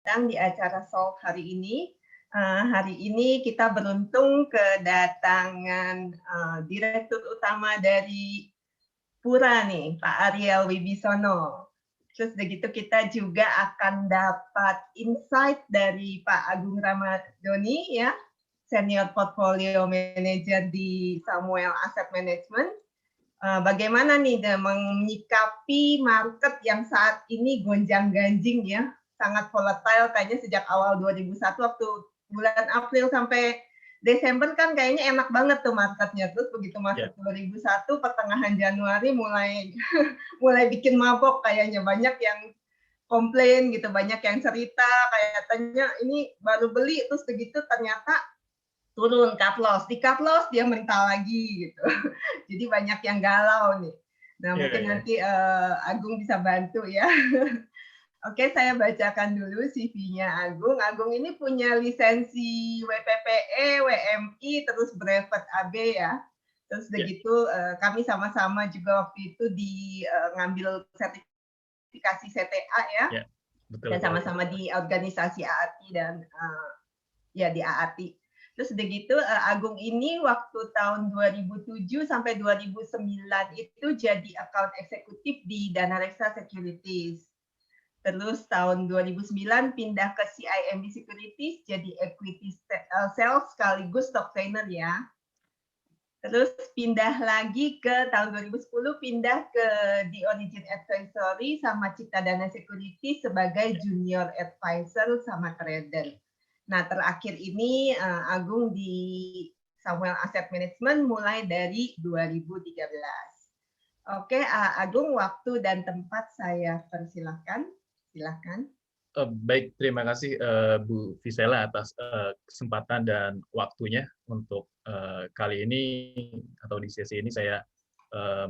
datang di acara Solve hari ini. Hari ini kita beruntung kedatangan Direktur Utama dari Pura nih, Pak Ariel Wibisono. Terus begitu kita juga akan dapat insight dari Pak Agung Ramadoni ya, Senior Portfolio Manager di Samuel Asset Management. Bagaimana nih menyikapi market yang saat ini gonjang-ganjing ya, sangat volatile kayaknya sejak awal 2001 waktu bulan April sampai Desember kan kayaknya enak banget tuh marketnya. Terus begitu masuk 2001 pertengahan Januari mulai mulai bikin mabok kayaknya, banyak yang komplain gitu, banyak yang cerita kayak katanya ini baru beli terus begitu ternyata turun cut loss, di cut loss dia mental lagi gitu. Jadi banyak yang galau nih. Nah, Iya, mungkin iya. nanti Agung bisa bantu ya. Oke, saya bacakan dulu CV-nya Agung. Agung ini punya lisensi WPPE, WMI, terus brevet AB ya. Terus Iya, begitu kami sama-sama juga waktu itu ngambil sertifikasi CTA ya, iya. Betul, dan betul. sama-sama di organisasi AATI dan ya di AATI. Terus udah gitu Agung ini waktu tahun 2007 sampai 2009 itu jadi account eksekutif di Dana Reksa Securities. Terus tahun 2009 pindah ke CIMB Securities jadi equity sales sekaligus stock trainer ya. Terus pindah lagi ke tahun 2010 pindah ke The Origin Advisory sama Cipta Dana Security sebagai junior advisor sama trader. Nah, terakhir ini Agung di Samuel Asset Management mulai dari 2013. Oke, Agung, waktu dan tempat saya persilahkan. Silakan. Baik, terima kasih Bu Visela atas kesempatan dan waktunya untuk kali ini atau di sesi ini saya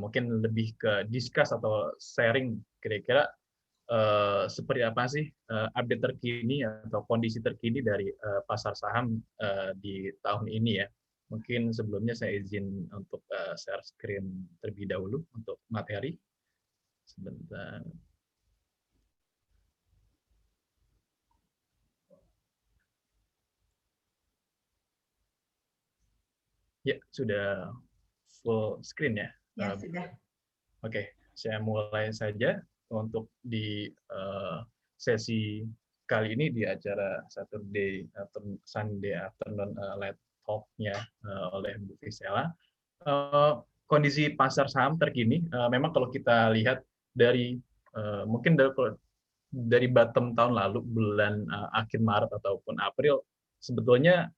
mungkin lebih ke discuss atau sharing kira-kira seperti apa sih update terkini atau kondisi terkini dari pasar saham di tahun ini ya. Mungkin sebelumnya saya izin untuk share screen terlebih dahulu untuk materi. Sebentar. Ya, sudah full screen ya. Ya, sudah. Oke, saya mulai saja untuk di sesi kali ini di acara Sunday Afternoon Light Talk-nya oleh Bu Visela. Kondisi pasar saham terkini, memang kalau kita lihat dari mungkin dari bottom tahun lalu, bulan akhir Maret ataupun April, sebetulnya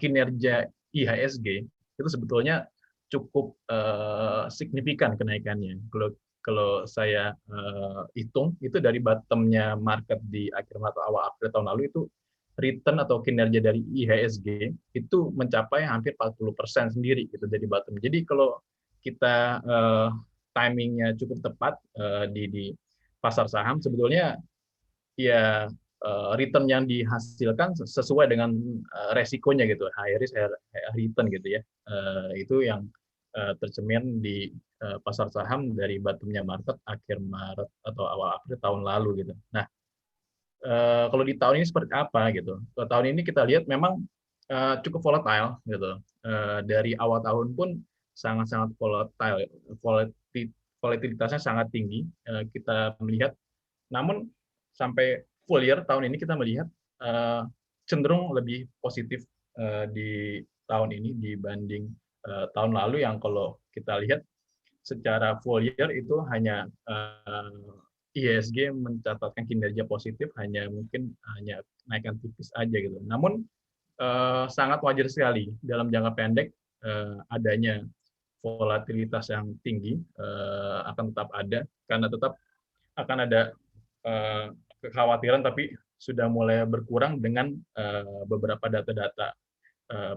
kinerja IHSG itu sebetulnya cukup signifikan kenaikannya. Kalau saya hitung itu dari bottom-nya market di akhir atau awal April tahun lalu itu return atau kinerja dari IHSG itu mencapai hampir 40% sendiri gitu dari bottom. Jadi kalau kita timingnya cukup tepat di pasar saham sebetulnya ya return yang dihasilkan sesuai dengan resikonya gitu, high risk high return gitu ya. Itu yang tercermin di pasar saham dari bottomnya market akhir Maret atau awal April tahun lalu gitu. Nah, kalau di tahun ini seperti apa gitu? Kalau tahun ini kita lihat memang cukup volatile gitu. Dari awal tahun pun sangat-sangat volatile, volatilitasnya sangat tinggi. Kita melihat, namun sampai full year tahun ini kita melihat cenderung lebih positif di tahun ini dibanding tahun lalu yang kalau kita lihat secara full year itu hanya IHSG mencatatkan kinerja positif hanya naikkan tipis aja gitu. Namun sangat wajar sekali dalam jangka pendek adanya volatilitas yang tinggi akan tetap ada karena tetap akan ada kekhawatiran tapi sudah mulai berkurang dengan beberapa data-data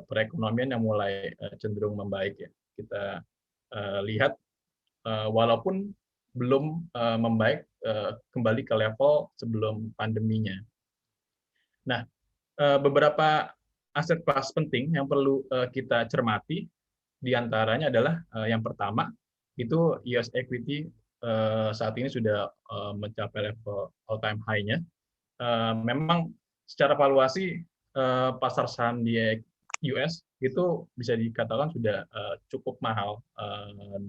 perekonomian yang mulai cenderung membaik ya. Kita lihat walaupun belum membaik kembali ke level sebelum pandeminya. Nah, beberapa aset kelas penting yang perlu kita cermati diantaranya adalah yang pertama itu US equity saat ini sudah mencapai level all time high-nya memang secara valuasi pasar saham di US itu bisa dikatakan sudah cukup mahal.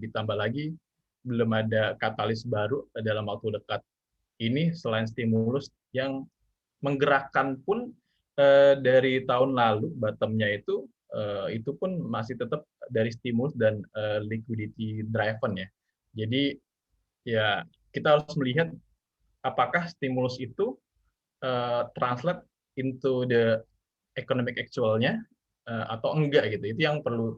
Ditambah lagi belum ada katalis baru dalam waktu dekat ini selain stimulus yang menggerakkan pun dari tahun lalu bottomnya itu pun masih tetap dari stimulus dan liquidity driven ya. Jadi ya kita harus melihat apakah stimulus itu translate into the economic actual-nya atau enggak gitu. Itu yang perlu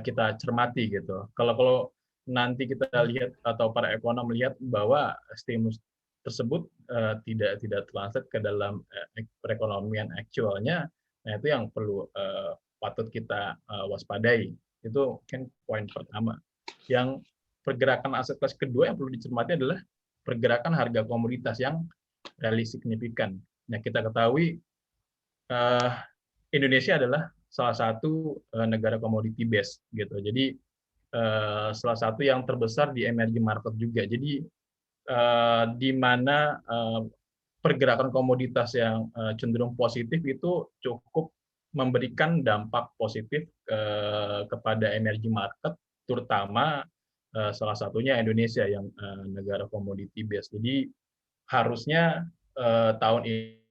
kita cermati gitu. Kalau nanti kita lihat atau para ekonom melihat bahwa stimulus tersebut tidak translate ke dalam perekonomian aktualnya, nah itu yang perlu patut kita waspadai. Itu kan poin pertama. Yang pergerakan aset kelas kedua yang perlu dicermati adalah pergerakan harga komoditas yang relatif signifikan. Nah, kita ketahui Indonesia adalah salah satu negara commodity base gitu. Jadi salah satu yang terbesar di emerging market juga. Jadi di mana pergerakan komoditas yang cenderung positif itu cukup memberikan dampak positif kepada emerging market, terutama salah satunya Indonesia yang negara commodity base. Jadi harusnya tahun ini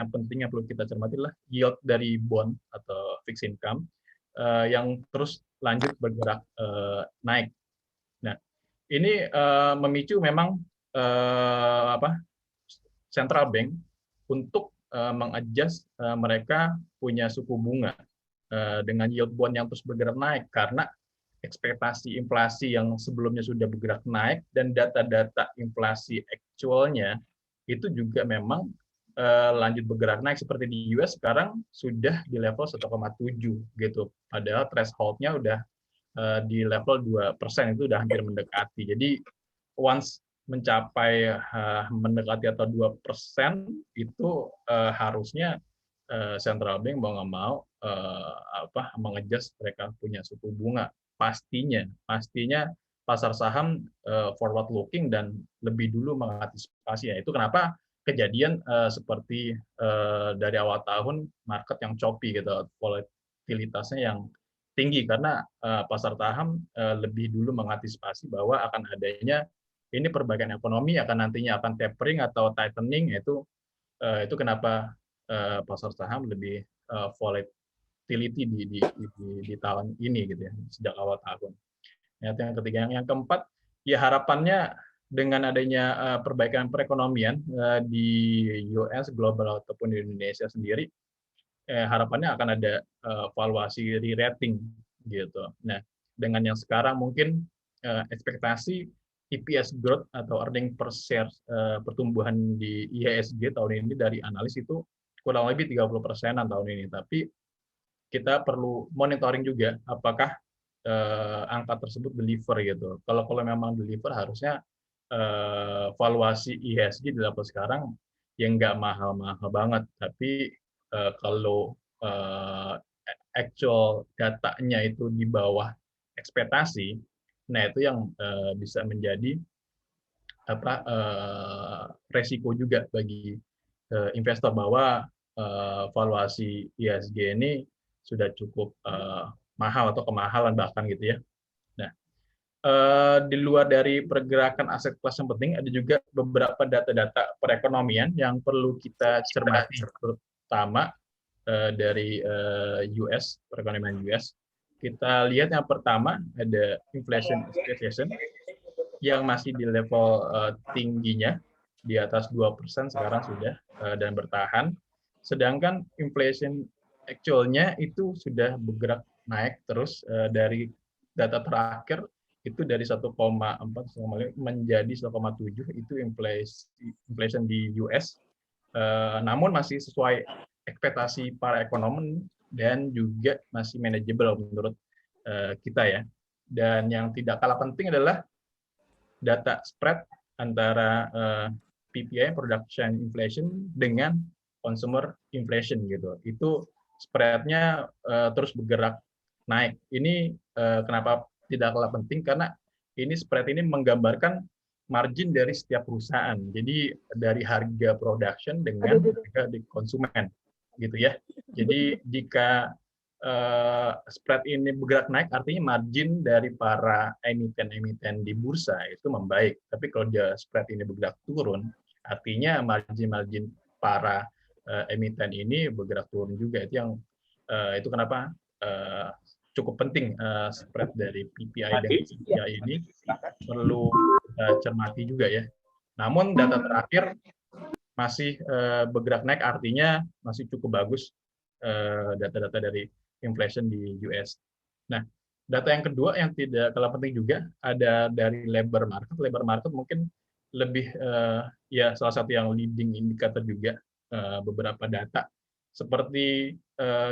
yang penting yang perlu kita cermati adalah yield dari bond atau fixed income yang terus lanjut bergerak naik. Nah, ini memicu memang central bank untuk mengadjust mereka punya suku bunga dengan yield bond yang terus bergerak naik karena ekspektasi inflasi yang sebelumnya sudah bergerak naik dan data-data inflasi aktualnya itu juga memang lanjut bergerak naik seperti di US sekarang sudah di level 1,7 gitu. Padahal threshold-nya udah di level 2% itu udah hampir mendekati. Jadi once mencapai mendekati atau 2% itu harusnya central bank mau nggak mau mengadjust mereka punya suku bunga. Pastinya pasar saham forward looking dan lebih dulu mengantisipasi ya. Itu kenapa kejadian seperti dari awal tahun market yang choppy gitu, volatilitasnya yang tinggi karena pasar saham lebih dulu mengantisipasi bahwa akan adanya ini perbaikan ekonomi akan nantinya akan tapering atau tightening itu kenapa pasar saham lebih volatility di tahun ini gitu ya sejak awal tahun. Yang ketiga, yang keempat ya harapannya dengan adanya perbaikan perekonomian di US, global ataupun di Indonesia sendiri, harapannya akan ada valuasi re-rating gitu. Nah, dengan yang sekarang mungkin ekspektasi EPS growth atau earning per share pertumbuhan di IHSG tahun ini dari analis itu kurang lebih 30%-an tahun ini. Tapi kita perlu monitoring juga apakah angka tersebut deliver gitu. Kalau memang deliver harusnya valuasi IHSG di level sekarang yang nggak mahal-mahal banget, tapi kalau actual datanya itu di bawah ekspektasi, nah itu yang bisa menjadi resiko juga bagi investor bahwa valuasi IHSG ini sudah cukup mahal atau kemahalan bahkan gitu ya. Nah, di luar dari pergerakan aset kelas yang penting, ada juga beberapa data-data perekonomian yang perlu kita cermati, terutama dari US, perekonomian US. Kita lihat yang pertama ada inflation expectation yang masih di level tingginya, di atas 2% sekarang sudah dan bertahan. Sedangkan inflation actual-nya itu sudah bergerak naik terus dari data terakhir itu dari 1,4 menjadi 1,7 itu inflation di US, namun masih sesuai ekspektasi para ekonom dan juga masih manageable menurut kita ya. Dan yang tidak kalah penting adalah data spread antara PPI production inflation dengan consumer inflation gitu. Itu spread-nya terus bergerak naik. Ini kenapa tidak kalah penting karena ini spread ini menggambarkan margin dari setiap perusahaan. Jadi dari harga production dengan harga di konsumen gitu ya. Jadi jika spread ini bergerak naik, artinya margin dari para emiten-emiten di bursa itu membaik. Tapi kalau dia spread ini bergerak turun, artinya margin-margin para emiten ini bergerak turun juga. Itu kenapa cukup penting spread dari PPI dan CPI ini perlu cermati juga ya. Namun data terakhir masih bergerak naik, artinya masih cukup bagus data-data dari inflation di US. Nah, data yang kedua yang tidak kalah penting juga ada dari labor market. Labor market mungkin lebih ya salah satu yang leading indicator juga beberapa data seperti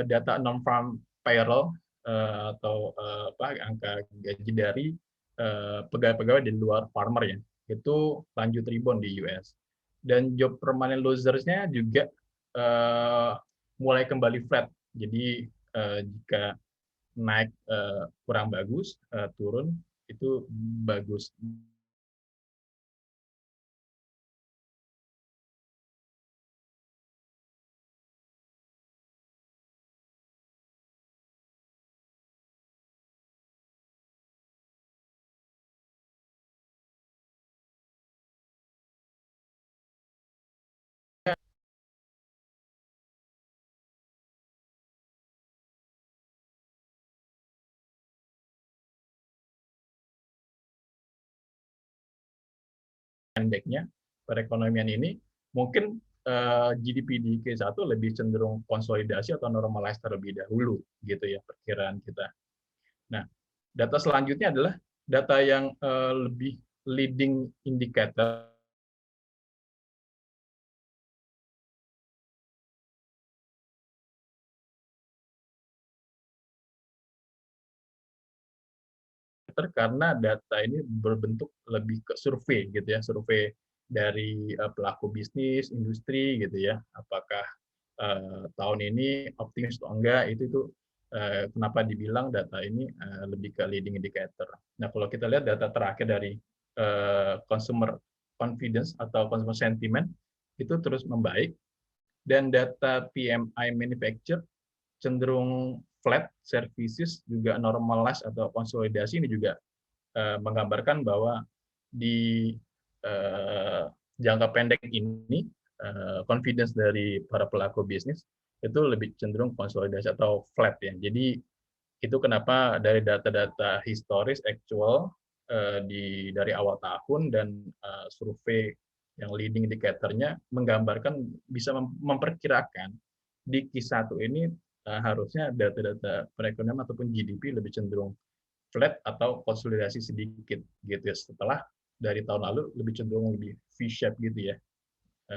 data non-farm payroll atau angka gaji dari pegawai-pegawai di luar farmer ya. Itu lanjut rebound di US. Dan job permanent losers-nya juga mulai kembali flat. Jadi jika naik kurang bagus, turun itu bagus. Pendeknya perekonomian ini mungkin GDP di Q1 lebih cenderung konsolidasi atau normalize terlebih dahulu gitu ya perkiraan kita. Nah, data selanjutnya adalah data yang lebih leading indicator karena data ini berbentuk lebih ke survei gitu ya, survei dari pelaku bisnis, industri gitu ya. Apakah tahun ini optimis atau enggak, itu kenapa dibilang data ini lebih ke leading indicator. Nah, kalau kita lihat data terakhir dari consumer confidence atau consumer sentiment itu terus membaik, dan data PMI manufacture cenderung flat, services juga normalize atau konsolidasi. Ini juga menggambarkan bahwa di jangka pendek ini confidence dari para pelaku bisnis itu lebih cenderung konsolidasi atau flat ya. Jadi itu kenapa dari data-data historis actual dari awal tahun dan survei yang leading indicator-nya menggambarkan bisa memperkirakan di Q1 ini harusnya data-data perekonomian ataupun GDP lebih cenderung flat atau konsolidasi sedikit gitu ya, setelah dari tahun lalu lebih cenderung lebih V-shape gitu ya,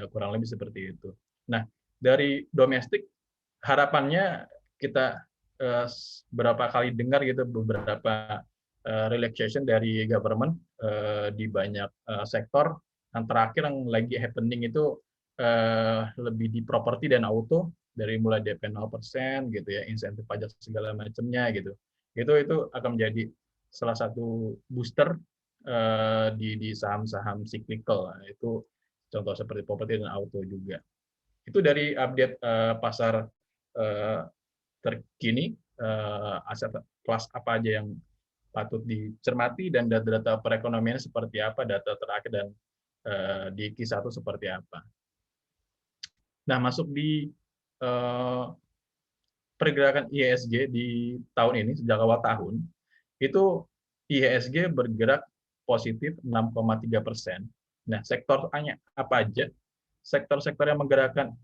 kurang lebih seperti itu. Nah, dari domestik harapannya kita berapa kali dengar gitu beberapa relaxation dari government di banyak sektor. Yang terakhir yang lagi happening itu lebih di properti dan auto, dari mulai DP 0% gitu ya, insentif pajak segala macamnya gitu. Itu akan menjadi salah satu booster di saham-saham cyclical. Itu contoh seperti properti dan auto juga. Itu dari update pasar terkini, aset kelas apa aja yang patut dicermati, dan data-data perekonomian seperti apa, data terakhir dan di Q1 seperti apa. Nah, masuk di pergerakan IHSG di tahun ini, sejak awal tahun, itu IHSG bergerak positif 6,3%. Nah, sektornya apa aja? Sektor-sektor yang menggerakkan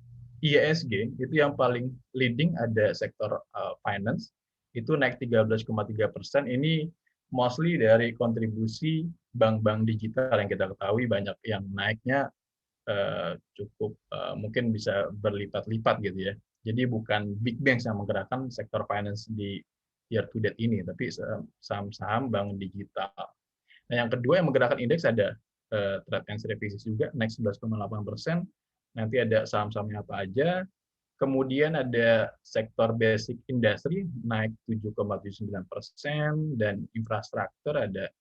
IHSG itu yang paling leading ada sektor finance, itu naik 13,3%. Ini mostly dari kontribusi bank-bank digital yang kita ketahui banyak yang naiknya cukup mungkin bisa berlipat-lipat gitu ya. Jadi bukan big banks yang menggerakkan sektor finance di year to date ini, tapi saham-saham bank digital. Nah, yang kedua yang menggerakkan indeks ada trade and services juga naik 11,8%. Nanti ada saham-sahamnya apa aja. Kemudian ada sektor basic industry naik 7,79% dan infrastruktur ada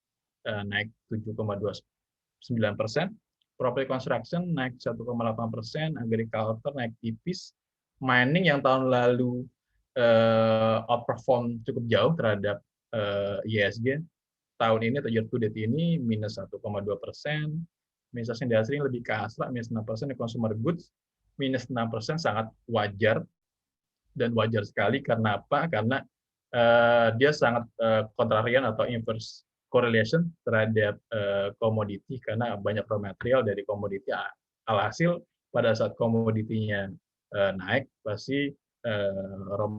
naik 7,29%. Property construction naik 1,8%, agriculture naik tipis, mining yang tahun lalu outperform cukup jauh terhadap ISG, tahun ini atau year to date ini minus 1,2%, misal industri lebih ke astra minus 6%, consumer goods minus 6% sangat wajar dan wajar sekali. Karena apa? Karena dia sangat kontrarian atau inverse correlation terhadap komoditi karena banyak raw material dari komoditi. Alhasil pada saat komoditinya naik pasti raw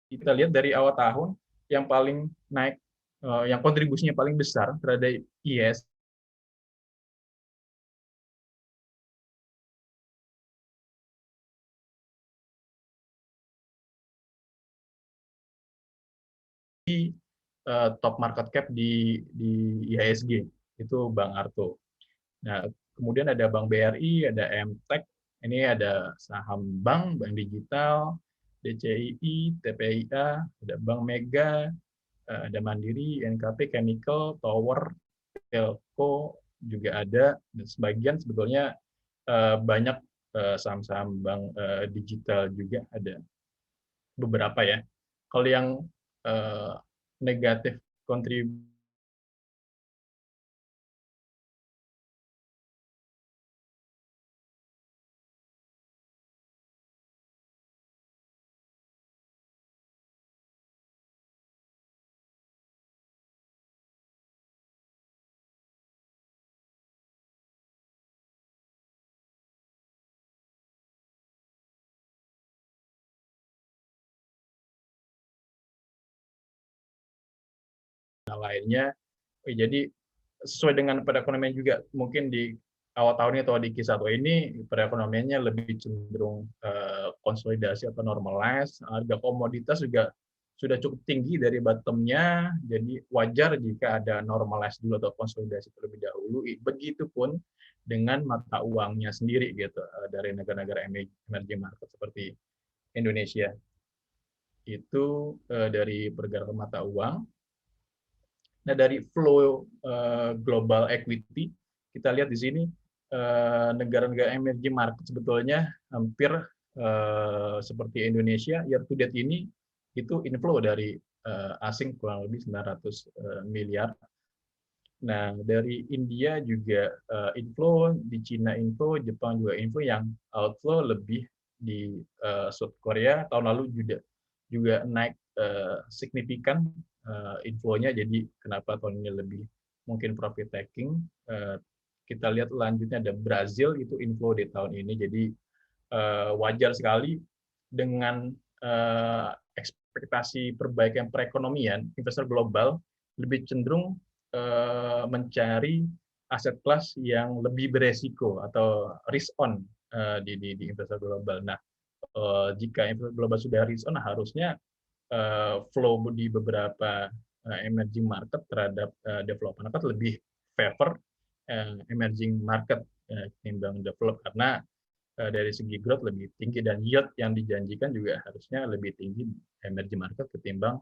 kita lihat dari awal tahun yang paling naik, yang kontribusinya paling besar terhadap IS top market cap di IHSG itu Bank Arto. Nah, kemudian ada Bank BRI, ada MTEK, ini ada saham bank, bank digital, DCII, TPIA, ada Bank Mega, ada Mandiri, NKP, Chemical, Tower, Telco juga ada, dan sebagian sebetulnya banyak saham-saham bank digital juga ada beberapa ya. Kalau yang negatif kontribusi lainnya. Jadi sesuai dengan perekonomian juga mungkin di awal tahun ini atau di Q1 ini perekonomiannya lebih cenderung konsolidasi atau normalize. Harga komoditas juga sudah cukup tinggi dari bottom-nya, jadi wajar jika ada normalize dulu atau konsolidasi terlebih dahulu. Begitupun dengan mata uangnya sendiri gitu dari negara-negara emerging market seperti Indonesia. Itu dari pergerakan mata uang. Nah, dari flow global equity, kita lihat di sini negara-negara emerging market sebetulnya hampir seperti Indonesia, year to date ini itu inflow dari asing kurang lebih 900 miliar. Nah, dari India juga inflow, di Cina inflow, Jepang juga inflow, yang outflow lebih di South Korea tahun lalu juga naik signifikan inflow-nya, jadi kenapa tahun ini lebih mungkin profit taking. Kita lihat lanjutnya ada Brazil, itu inflow di tahun ini, jadi wajar sekali dengan ekspektasi perbaikan perekonomian, investor global lebih cenderung mencari aset kelas yang lebih beresiko atau risk on di investor global. Nah, jika investor global sudah risk on, harusnya flow di beberapa emerging market terhadap development market lebih favor emerging market ketimbang develop, karena dari segi growth lebih tinggi dan yield yang dijanjikan juga harusnya lebih tinggi emerging market ketimbang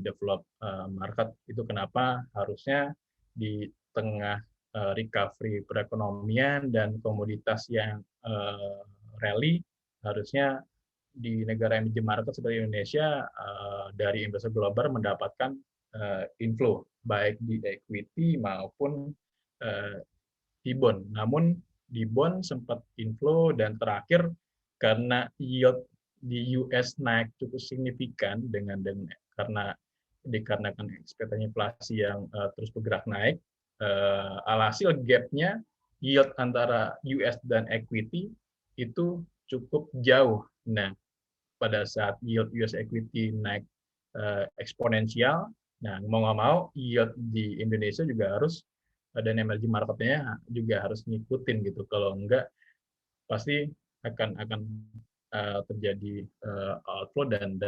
develop market. Itu kenapa harusnya di tengah recovery perekonomian dan komoditas yang rally, harusnya di negara emerging market seperti Indonesia dari investor global mendapatkan inflow baik di equity maupun di bond. Namun di bond sempat inflow, dan terakhir karena yield di US naik cukup signifikan karena dikarenakan ekspektasi inflasi yang terus bergerak naik, alhasil gap-nya yield antara US dan equity itu cukup jauh. Nah, pada saat yield US equity naik eksponensial, nah mau nggak mau yield di Indonesia juga harus, dan emerging market-nya juga harus ngikutin gitu. Kalau enggak pasti akan terjadi outflow dan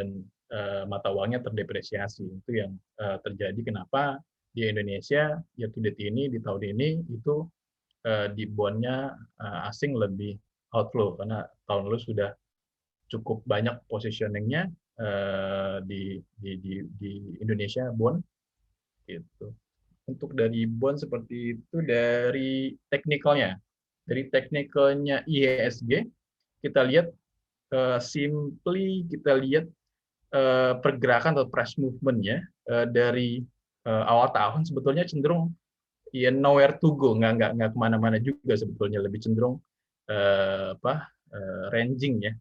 mata uangnya terdepresiasi. Itu yang terjadi. Kenapa di Indonesia year to date ini, di tahun ini itu di bondnya asing lebih outflow, karena tahun lalu sudah cukup banyak positioningnya di Indonesia bond gitu. Untuk dari bond seperti itu. Dari teknikalnya IHSG kita lihat, kita lihat pergerakan atau price movement-nya dari awal tahun sebetulnya cenderung ya nowhere to go, nggak kemana-mana juga sebetulnya, lebih cenderung ranging ya.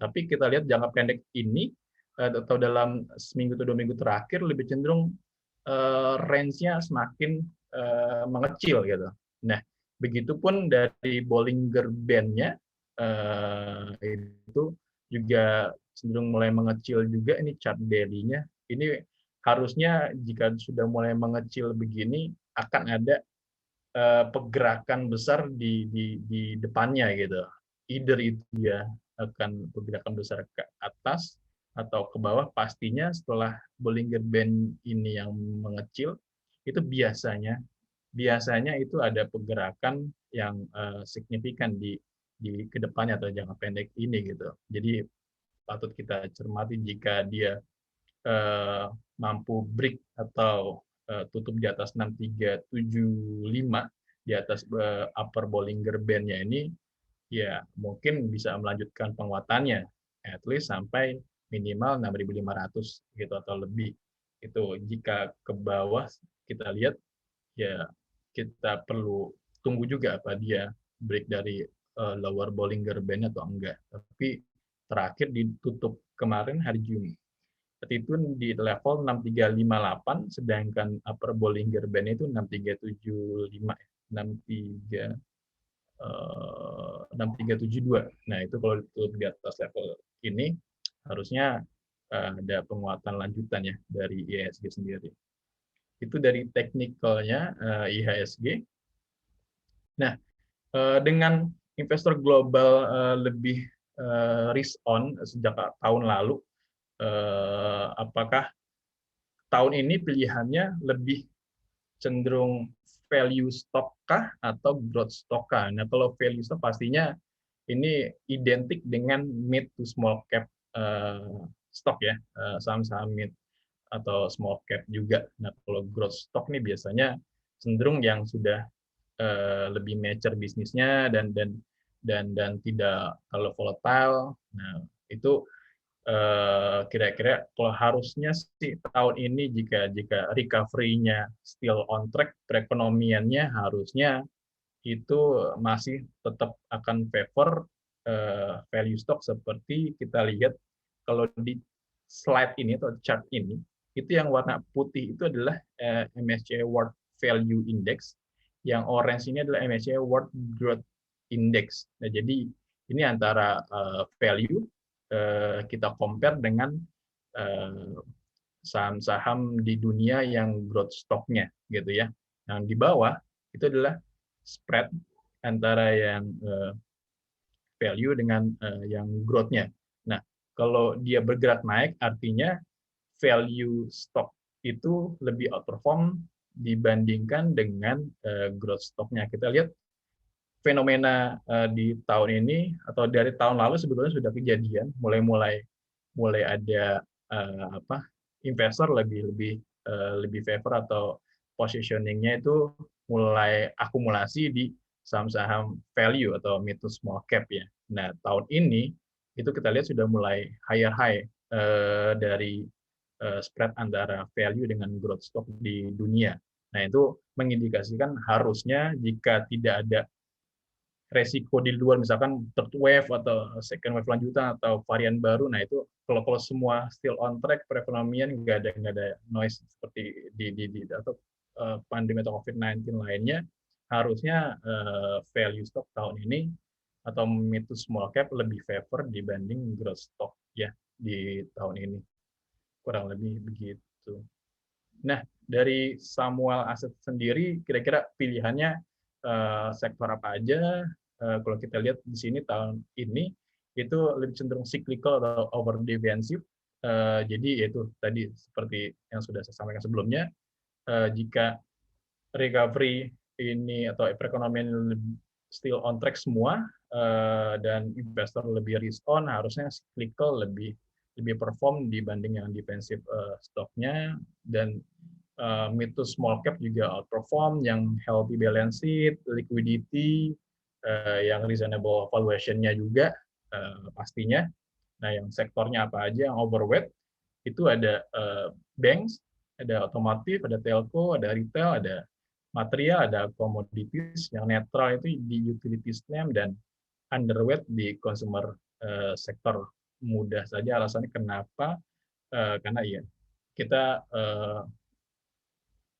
Tapi kita lihat jangka pendek ini atau dalam seminggu atau 2 minggu terakhir lebih cenderung range-nya semakin mengecil gitu. Nah, begitupun dari Bollinger Band-nya itu juga cenderung mulai mengecil juga. Ini chart daily-nya. Ini harusnya jika sudah mulai mengecil begini akan ada pergerakan besar di depannya gitu. Either itu dia akan pergerakan besar ke atas atau ke bawah. Pastinya setelah Bollinger Band ini yang mengecil, itu biasanya itu ada pergerakan yang signifikan di kedepannya atau jangka pendek ini gitu. Jadi patut kita cermati jika dia mampu break atau tutup di atas 6375, di atas upper Bollinger Band-nya ini, ya mungkin bisa melanjutkan penguatannya at least sampai minimal 6.500 gitu atau lebih. Itu jika ke bawah kita lihat, ya kita perlu tunggu juga apa dia break dari lower Bollinger Band atau enggak. Tapi terakhir ditutup kemarin hari Juni itu di level 6358, sedangkan upper Bollinger Band itu 6375, 6372. Nah, itu kalau di atas level ini harusnya ada penguatan lanjutan ya dari IHSG sendiri. Itu dari teknikalnya IHSG. Nah, dengan investor global lebih risk on sejak tahun lalu, apakah tahun ini pilihannya lebih cenderung value stock kah atau growth stock kah? Nah, kalau value stock pastinya ini identik dengan mid to small cap stock ya, saham-saham mid atau small cap juga. Nah, kalau growth stock nih biasanya cenderung yang sudah lebih mature bisnisnya dan tidak kalau volatile. Nah, itu kira-kira kalau harusnya sih tahun ini jika recovery-nya still on track, perekonomiannya harusnya itu masih tetap akan favor value stock. Seperti kita lihat kalau di slide ini atau chart ini, itu yang warna putih itu adalah MSCI World Value Index, yang orange ini adalah MSCI World Growth Index. Nah, jadi ini antara value kita compare dengan saham-saham di dunia yang growth stock-nya gitu ya. Yang di bawah itu adalah spread antara yang value dengan yang growth-nya. Nah, kalau dia bergerak naik artinya value stock itu lebih outperform dibandingkan dengan growth stock-nya. Kita lihat fenomena di tahun ini atau dari tahun lalu sebetulnya sudah kejadian, mulai ada investor lebih favor atau positioning-nya itu mulai akumulasi di saham-saham value atau mid to small cap ya. Nah, tahun ini itu kita lihat sudah mulai higher high dari spread antara value dengan growth stock di dunia. Nah, itu mengindikasikan harusnya jika tidak ada resiko di luar, misalkan third wave atau second wave lanjutan atau varian baru. Nah itu kalau semua still on track perekonomian, nggak ada noise seperti di atau pandemi atau COVID-19 lainnya, harusnya value stock tahun ini atau mid to small cap lebih favor dibanding growth stock ya di tahun ini, kurang lebih begitu. Nah, dari Samuel Asset sendiri, kira-kira pilihannya sektor apa aja? Kalau kita lihat di sini tahun ini itu lebih cenderung cyclical atau over defensive. Jadi itu tadi seperti yang sudah saya sampaikan sebelumnya, jika recovery ini atau perekonomian still on track semua dan investor lebih risk on, harusnya cyclical lebih perform dibanding yang defensive stoknya, dan mid to small cap juga outperform, yang healthy balance sheet, liquidity, yang reasonable valuation-nya juga pastinya. Nah, yang sektornya apa aja yang overweight itu ada banks, ada otomotif, ada telco, ada retail, ada material, ada commodities. Yang netral itu di utilities name, dan underweight di consumer sektor. Mudah saja alasannya kenapa, karena ya kita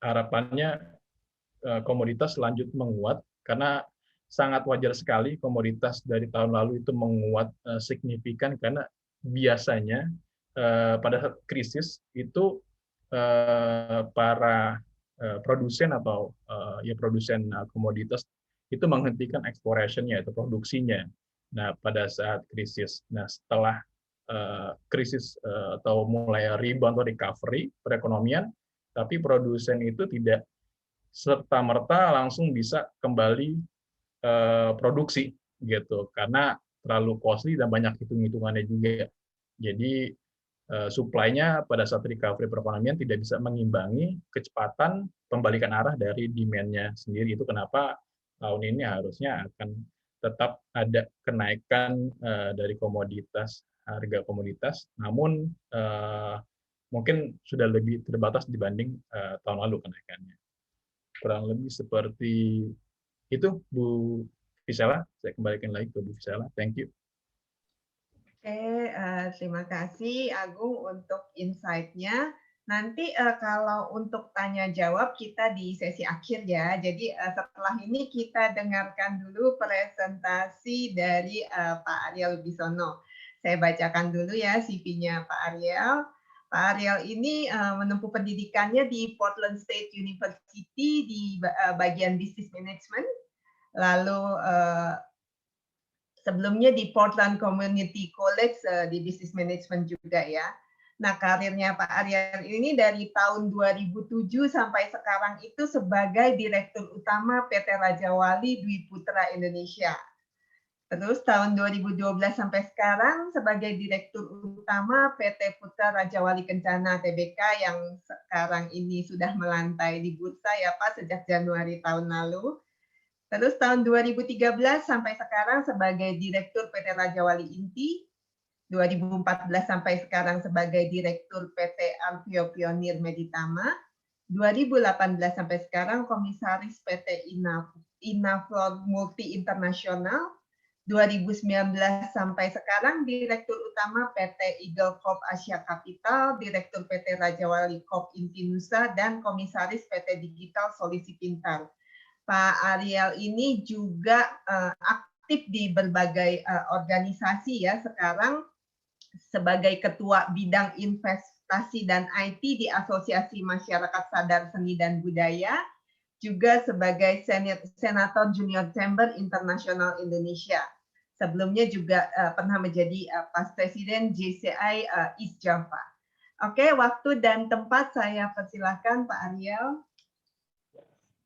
harapannya komoditas lanjut menguat, karena sangat wajar sekali komoditas dari tahun lalu itu menguat signifikan, karena biasanya pada saat krisis itu para produsen atau ya produsen komoditas itu menghentikan exploration-nya, itu produksinya. Nah, pada saat krisis. Nah, setelah krisis atau mulai rebound atau recovery perekonomian, tapi produsen itu tidak serta-merta langsung bisa kembali produksi gitu, karena terlalu costly dan banyak hitung-hitungannya juga. Jadi supply-nya pada saat recovery perekonomian tidak bisa mengimbangi kecepatan pembalikan arah dari demand-nya sendiri. Itu kenapa tahun ini harusnya akan tetap ada kenaikan dari komoditas, harga komoditas, namun mungkin sudah lebih terbatas dibanding tahun lalu kenaikannya. Kurang lebih seperti itu, Bu Visela. Saya kembalikan lagi ke Bu Visela. Thank you. Oke, terima kasih Agung untuk insight-nya. Nanti kalau untuk tanya jawab kita di sesi akhir ya. Jadi setelah ini kita dengarkan dulu presentasi dari Pak Ariel Wibisono. Saya bacakan dulu ya CV-nya Pak Ariel. Pak Ariel ini menempuh pendidikannya di Portland State University di bagian Business Management. Lalu sebelumnya di Portland Community College di Business Management juga ya. Nah, karirnya Pak Ariel ini dari tahun 2007 sampai sekarang itu sebagai Direktur Utama PT Raja Wali Dwi Putra Indonesia. Terus tahun 2012 sampai sekarang sebagai Direktur Utama PT Putra Raja Wali Kencana Tbk, yang sekarang ini sudah melantai di bursa ya Pak sejak Januari tahun lalu. Terus tahun 2013 sampai sekarang sebagai Direktur PT Raja Wali Inti, 2014 sampai sekarang sebagai Direktur PT Alvio Pionir Meditama, 2018 sampai sekarang Komisaris PT Inaflow Multi Internasional, 2019 sampai sekarang Direktur Utama PT Eagle Corp Asia Capital, Direktur PT Raja Wali Corp Inti Nusa, dan Komisaris PT Digital Solusi Pintar. Pak Ariel ini juga aktif di berbagai organisasi ya, sekarang sebagai Ketua Bidang Investasi dan IT di Asosiasi Masyarakat Sadar Seni dan Budaya, juga sebagai Senator Junior Chamber Internasional Indonesia. Sebelumnya juga pernah menjadi Pas Presiden JCI East Java. Oke, waktu dan tempat saya persilahkan Pak Ariel.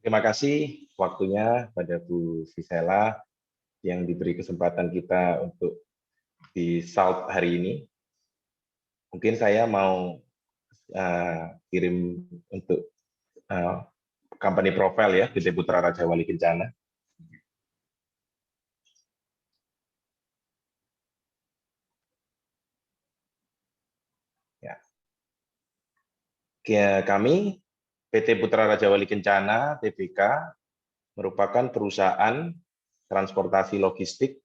Terima kasih waktunya pada Bu Visela yang diberi kesempatan kita untuk di SALT hari ini. Mungkin saya mau kirim untuk company profile ya, PT Putra Raja Wali Kencana. Ya. Kami PT Putra Raja Wali Kencana Tbk merupakan perusahaan transportasi logistik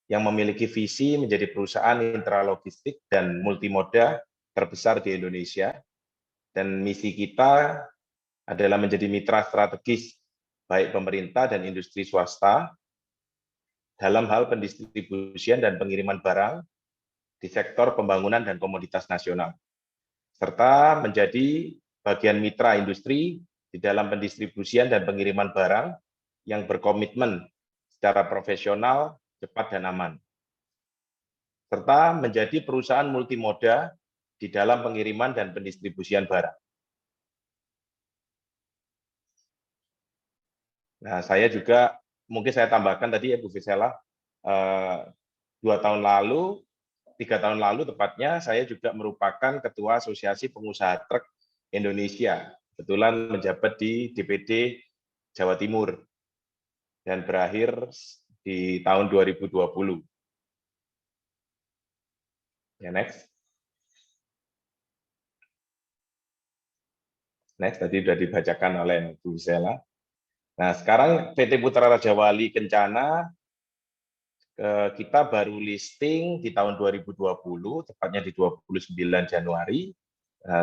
yang memiliki visi menjadi perusahaan intralogistik dan multimoda terbesar di Indonesia. Dan misi kita adalah menjadi mitra strategis baik pemerintah dan industri swasta dalam hal pendistribusian dan pengiriman barang di sektor pembangunan dan komoditas nasional, serta menjadi bagian mitra industri di dalam pendistribusian dan pengiriman barang yang berkomitmen secara profesional, cepat, dan aman, serta menjadi perusahaan multimoda di dalam pengiriman dan pendistribusian barang. Nah, saya juga, mungkin saya tambahkan tadi ya Bu Visela, 3 tahun lalu tepatnya, saya juga merupakan Ketua Asosiasi Pengusaha Truk Indonesia, kebetulan menjabat di DPD Jawa Timur, dan berakhir di tahun 2020. Ya, next. Next, tadi sudah dibacakan oleh Bu Visela. Nah, sekarang PT Putra Raja Wali Kencana, kita baru listing di tahun 2020, tepatnya di 29 Januari.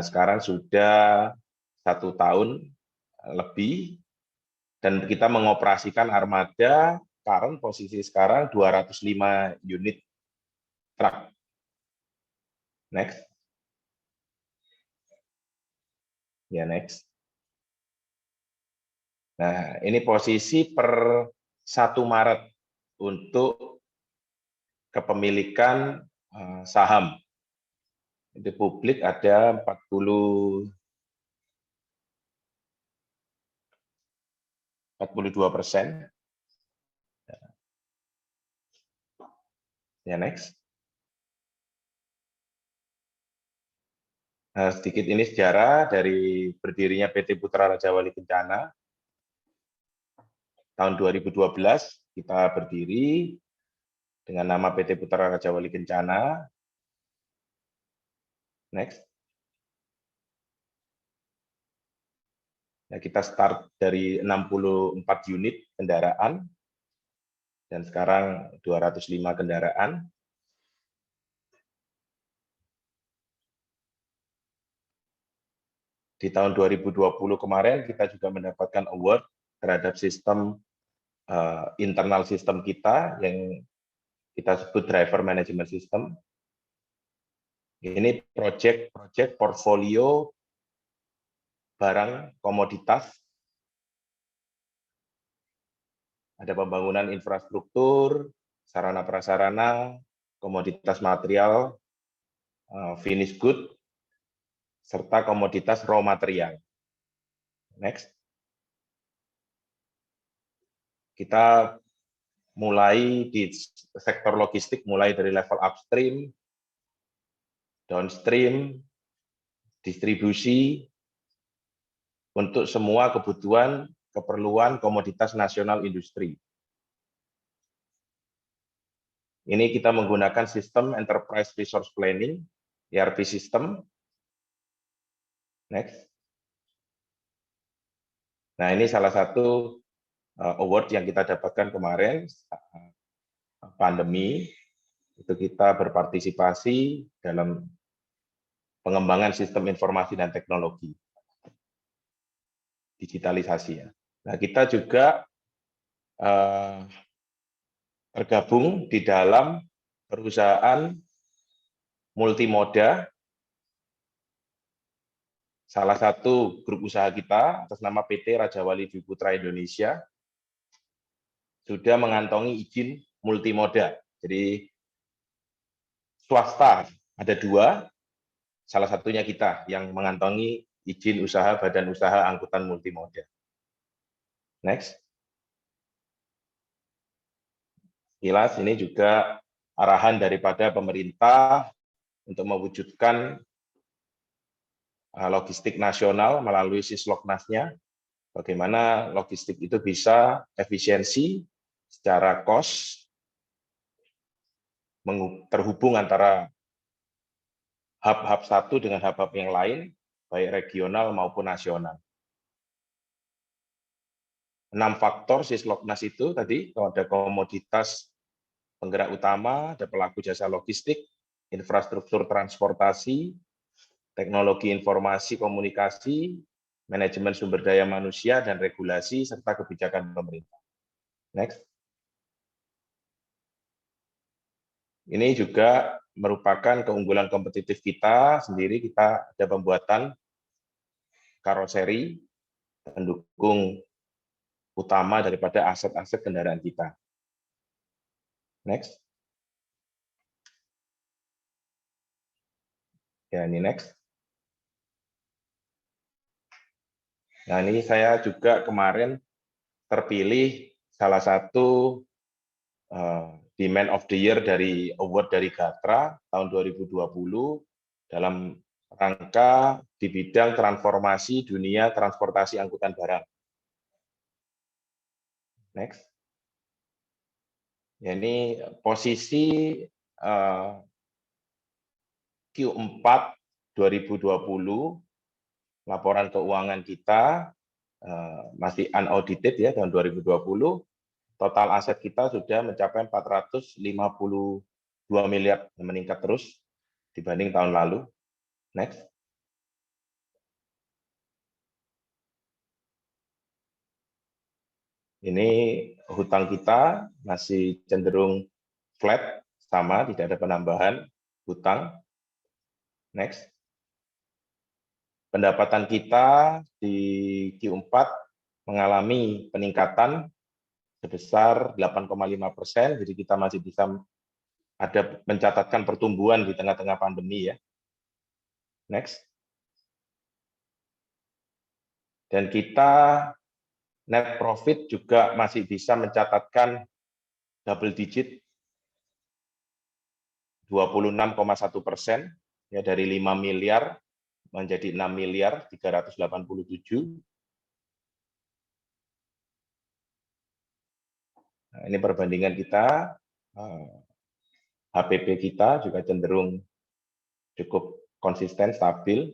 Sekarang sudah 1 tahun lebih, dan kita mengoperasikan armada, current posisi sekarang 205 unit truk. Next. Ya, next. Nah, ini posisi per 1 Maret untuk kepemilikan saham. Di publik ada 42%. Ya, next. Nah, sedikit ini sejarah dari berdirinya PT Putra Raja Wali Kencana. Tahun 2012 kita berdiri dengan nama PT Putra Raja Wali Kencana. Next. Nah, kita start dari 64 unit kendaraan, dan sekarang 205 kendaraan. Di tahun 2020 kemarin, kita juga mendapatkan award terhadap sistem internal sistem kita, yang kita sebut driver management system. Ini proyek portfolio barang komoditas. Ada pembangunan infrastruktur, sarana prasarana, komoditas material, finish good, serta komoditas raw material. Next. Kita mulai di sektor logistik, mulai dari level upstream, downstream, distribusi, untuk semua kebutuhan, keperluan komoditas nasional industri. Ini kita menggunakan sistem Enterprise Resource Planning, ERP system. Next. Nah, ini salah satu award yang kita dapatkan kemarin, pandemi, itu kita berpartisipasi dalam pengembangan sistem informasi dan teknologi, digitalisasi. Nah, kita juga tergabung di dalam perusahaan multimoda. Salah satu grup usaha kita atas nama PT Raja Wali Dwi Putra Indonesia sudah mengantongi izin multimoda. Jadi swasta ada 2, salah satunya kita yang mengantongi izin usaha badan usaha angkutan multimoda. Next. Jelas ini juga arahan daripada pemerintah untuk mewujudkan logistik nasional melalui Sisloknasnya, bagaimana logistik itu bisa efisiensi secara cost, terhubung antara hub-hub satu dengan hub-hub yang lain, baik regional maupun nasional. 6 faktor Sislognas itu tadi, ada komoditas penggerak utama, ada pelaku jasa logistik, infrastruktur transportasi, teknologi informasi komunikasi, manajemen sumber daya manusia, dan regulasi, serta kebijakan pemerintah. Next. Ini juga merupakan keunggulan kompetitif kita sendiri. Kita ada pembuatan karoseri pendukung utama daripada aset-aset kendaraan kita. Next. Ya, ini next. Nah, ini saya juga kemarin terpilih salah satu Demand of the Year dari award dari Gatra tahun 2020 dalam rangka di bidang transformasi dunia transportasi angkutan barang. Next. Ya, ini posisi Q4 2020, laporan keuangan kita masih unaudited ya tahun 2020. Total aset kita sudah mencapai 452 miliar, meningkat terus dibanding tahun lalu. Next. Ini hutang kita masih cenderung flat, sama, tidak ada penambahan hutang. Next. Pendapatan kita di Q4 mengalami peningkatan sebesar 8,5%, jadi kita masih bisa ada mencatatkan pertumbuhan di tengah-tengah pandemi ya. Next. Dan kita net profit juga masih bisa mencatatkan double digit 26,1%, ya, dari 5 miliar menjadi 6 miliar 387. Nah, ini perbandingan kita, HPP kita juga cenderung cukup konsisten, stabil.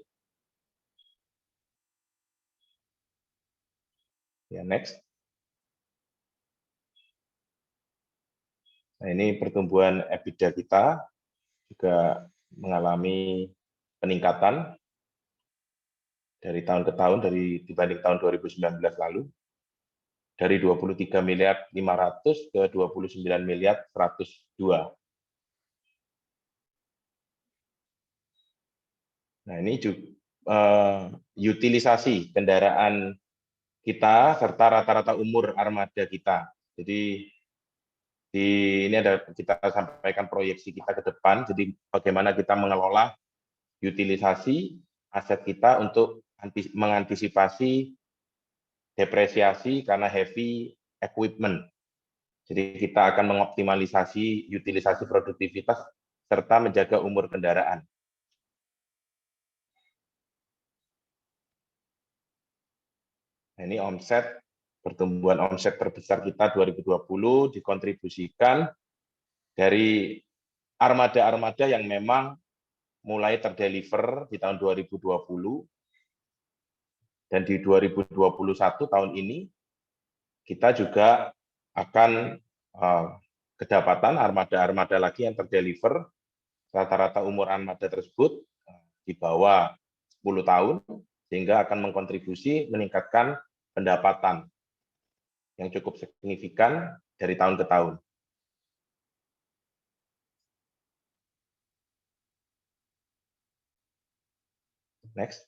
Ya, next. Nah, ini pertumbuhan EBITDA kita juga mengalami peningkatan dari tahun ke tahun, dibanding tahun 2019 lalu, dari 23 miliar 500 ke 29 miliar 102. Nah, ini juga utilisasi kendaraan kita serta rata-rata umur armada kita. Jadi ini ada kita sampaikan proyeksi kita ke depan. Jadi bagaimana kita mengelola utilisasi aset kita untuk mengantisipasi depresiasi karena heavy equipment. Jadi kita akan mengoptimalisasi utilisasi produktivitas serta menjaga umur kendaraan. Nah, ini omset, pertumbuhan omset terbesar kita 2020 dikontribusikan dari armada-armada yang memang mulai terdeliver di tahun 2020, dan di 2021 tahun ini kita juga akan kedapatan armada-armada lagi yang terdeliver. Rata-rata umur armada tersebut di bawah 10 tahun, sehingga akan mengkontribusi meningkatkan pendapatan yang cukup signifikan dari tahun ke tahun. Next.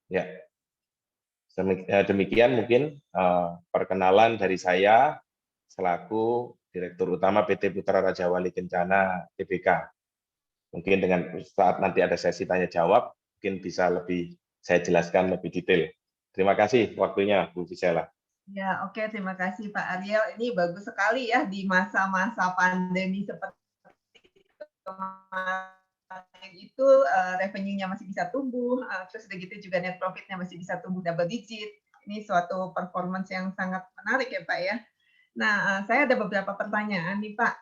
Ya. Demikian mungkin perkenalan dari saya selaku Direktur Utama PT Putra Raja Wali Kencana Tbk. Mungkin dengan saat nanti ada sesi tanya jawab, mungkin bisa lebih saya jelaskan lebih detail. Terima kasih waktunya, Bu Visela. Ya, oke, terima kasih Pak Ariel. Ini bagus sekali ya di masa-masa pandemi seperti kemarin itu revenue-nya masih bisa tumbuh, terus udah gitu juga net profit-nya masih bisa tumbuh double digit. Ini suatu performance yang sangat menarik ya Pak ya. Nah, saya ada beberapa pertanyaan nih Pak.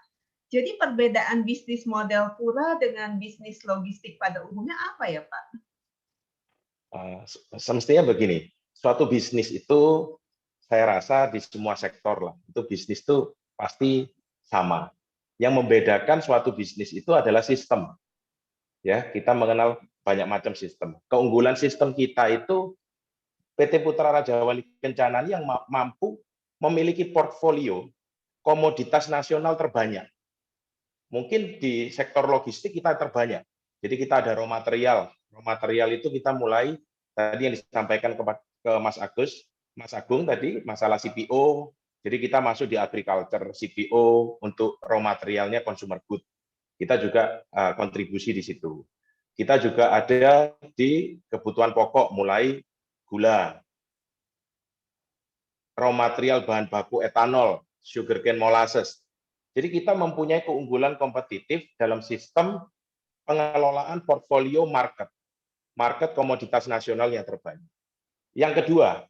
Jadi perbedaan bisnis model Pura dengan bisnis logistik pada umumnya apa ya Pak? Semestinya begini, suatu bisnis itu saya rasa di semua sektor lah, itu bisnis itu pasti sama. Yang membedakan suatu bisnis itu adalah sistem. Ya, kita mengenal banyak macam sistem. Keunggulan sistem kita itu PT Putra Raja Wali Kencana yang mampu memiliki portfolio komoditas nasional terbanyak. Mungkin di sektor logistik kita terbanyak. Jadi kita ada raw material. Raw material itu kita mulai tadi yang disampaikan ke Mas Agung tadi masalah CPO. Jadi kita masuk di agriculture CPO untuk raw materialnya consumer good. Kita juga kontribusi di situ. Kita juga ada di kebutuhan pokok mulai gula, raw material bahan baku etanol, sugarcane molasses. Jadi kita mempunyai keunggulan kompetitif dalam sistem pengelolaan portfolio market komoditas nasional yang terbanyak. Yang kedua,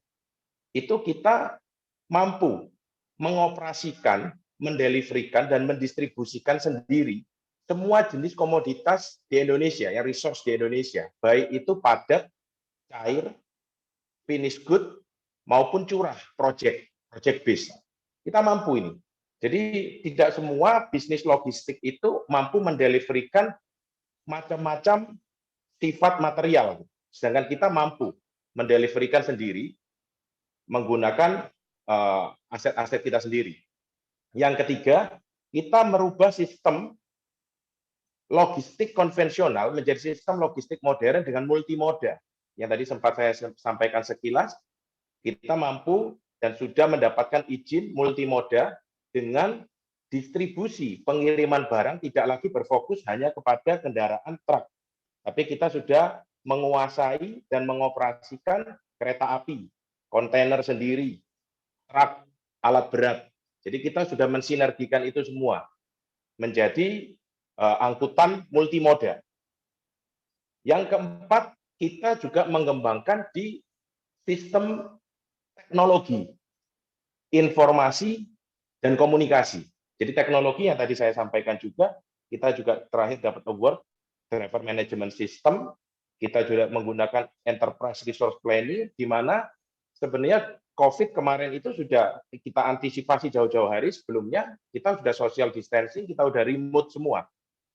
itu kita mampu mengoperasikan, mendeliverykan, dan mendistribusikan sendiri semua jenis komoditas di Indonesia, yang resource di Indonesia, baik itu padat, cair, finished good, maupun curah, project base. Kita mampu ini. Jadi tidak semua bisnis logistik itu mampu mendeliverykan macam-macam sifat material, sedangkan kita mampu mendeliverykan sendiri menggunakan aset-aset kita sendiri. Yang ketiga, kita merubah sistem logistik konvensional menjadi sistem logistik modern dengan multimoda. Yang tadi sempat saya sampaikan sekilas, kita mampu dan sudah mendapatkan izin multimoda dengan distribusi pengiriman barang tidak lagi berfokus hanya kepada kendaraan truk, tapi kita sudah menguasai dan mengoperasikan kereta api, kontainer sendiri, truk, alat berat. Jadi kita sudah mensinergikan itu semua menjadi angkutan multimoda. Yang keempat, kita juga mengembangkan di sistem teknologi, informasi, dan komunikasi. Jadi teknologi yang tadi saya sampaikan juga, kita juga terakhir dapat award Driver Management System, kita juga menggunakan Enterprise Resource Planning, di mana sebenarnya COVID kemarin itu sudah kita antisipasi jauh-jauh hari sebelumnya, kita sudah social distancing, kita sudah remote semua.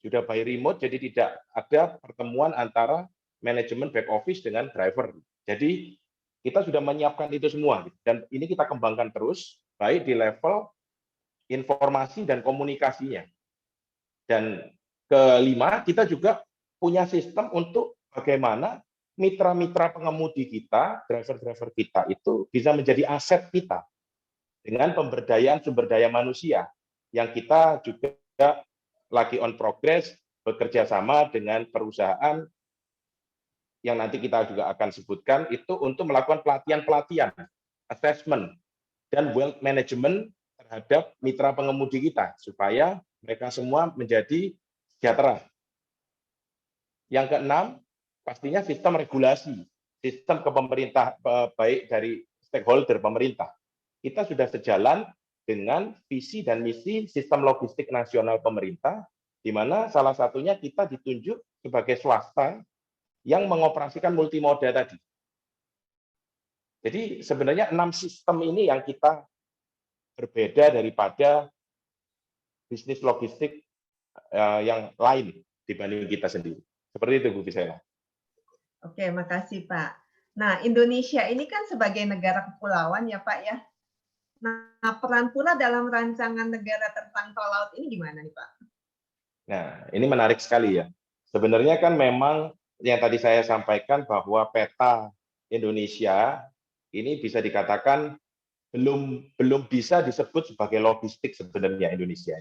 Sudah by remote, jadi tidak ada pertemuan antara manajemen back office dengan driver. Jadi kita sudah menyiapkan itu semua, dan ini kita kembangkan terus, baik di level informasi dan komunikasinya. Dan kelima, kita juga punya sistem untuk bagaimana mitra-mitra pengemudi kita, driver-driver kita itu bisa menjadi aset kita dengan pemberdayaan sumber daya manusia yang kita juga lagi on progress bekerja sama dengan perusahaan yang nanti kita juga akan sebutkan itu untuk melakukan pelatihan, assessment, dan wealth management terhadap mitra pengemudi kita supaya mereka semua menjadi sejahtera. Yang keenam, pastinya sistem regulasi, sistem kepemerintah baik dari stakeholder pemerintah. Kita sudah sejalan dengan visi dan misi sistem logistik nasional pemerintah, di mana salah satunya kita ditunjuk sebagai swasta yang mengoperasikan multimoda tadi. Jadi sebenarnya 6 sistem ini yang kita berbeda daripada bisnis logistik yang lain dibanding kita sendiri. Seperti itu, Bu Fisela. Oke, makasih Pak. Nah, Indonesia ini kan sebagai negara kepulauan ya Pak ya. Nah, peran pula dalam rancangan negara terpantau laut ini gimana nih Pak? Nah, ini menarik sekali ya. Sebenarnya kan memang yang tadi saya sampaikan bahwa peta Indonesia ini bisa dikatakan belum bisa disebut sebagai logistik sebenarnya Indonesia.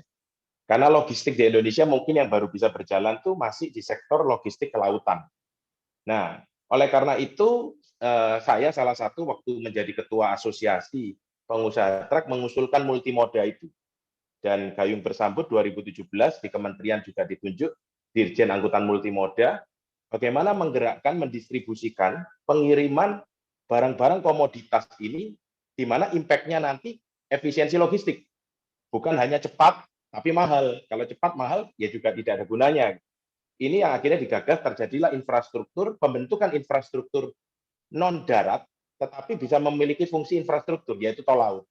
Karena logistik di Indonesia mungkin yang baru bisa berjalan tuh masih di sektor logistik kelautan. Nah, oleh karena itu saya salah satu waktu menjadi ketua asosiasi pengusaha truk mengusulkan multimoda itu. Dan gayung bersambut 2017 di kementerian juga ditunjuk Dirjen Angkutan Multimoda bagaimana menggerakkan, mendistribusikan pengiriman barang-barang komoditas ini di mana impact-nya nanti efisiensi logistik. Bukan hanya cepat, tapi mahal. Kalau cepat mahal, ya juga tidak ada gunanya. Ini yang akhirnya digagas terjadilah infrastruktur, pembentukan infrastruktur non-darat tetapi bisa memiliki fungsi infrastruktur, yaitu tol laut.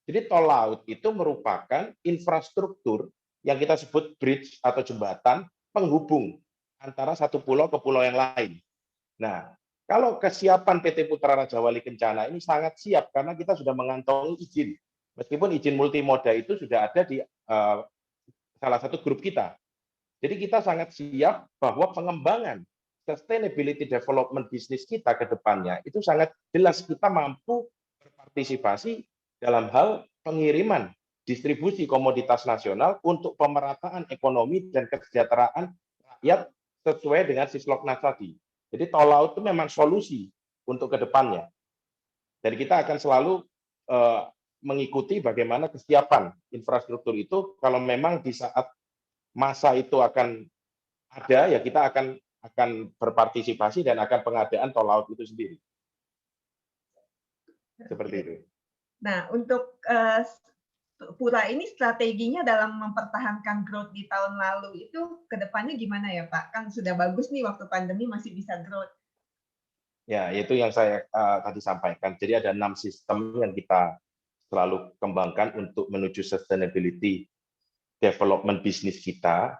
Jadi tol laut itu merupakan infrastruktur yang kita sebut bridge atau jembatan penghubung antara satu pulau ke pulau yang lain. Nah, kalau kesiapan PT Putra Raja Wali Kencana ini sangat siap karena kita sudah mengantongi izin. Meskipun izin multimoda itu sudah ada di salah satu grup kita. Jadi kita sangat siap bahwa pengembangan sustainability development bisnis kita ke depannya itu sangat jelas kita mampu berpartisipasi dalam hal pengiriman distribusi komoditas nasional untuk pemerataan ekonomi dan kesejahteraan rakyat sesuai dengan Sisloknas tadi. Jadi tol laut itu memang solusi untuk ke depannya. Dan kita akan selalu mengikuti bagaimana kesiapan infrastruktur itu kalau memang di saat masa itu akan ada, ya kita akan berpartisipasi dan akan pengadaan tol laut itu sendiri. Seperti itu. Nah, untuk Pura ini strateginya dalam mempertahankan growth di tahun lalu itu ke depannya gimana ya Pak? Kan sudah bagus nih waktu pandemi masih bisa growth. Ya, itu yang saya tadi sampaikan. Jadi ada 6 sistem yang kita selalu kembangkan untuk menuju sustainability development bisnis kita,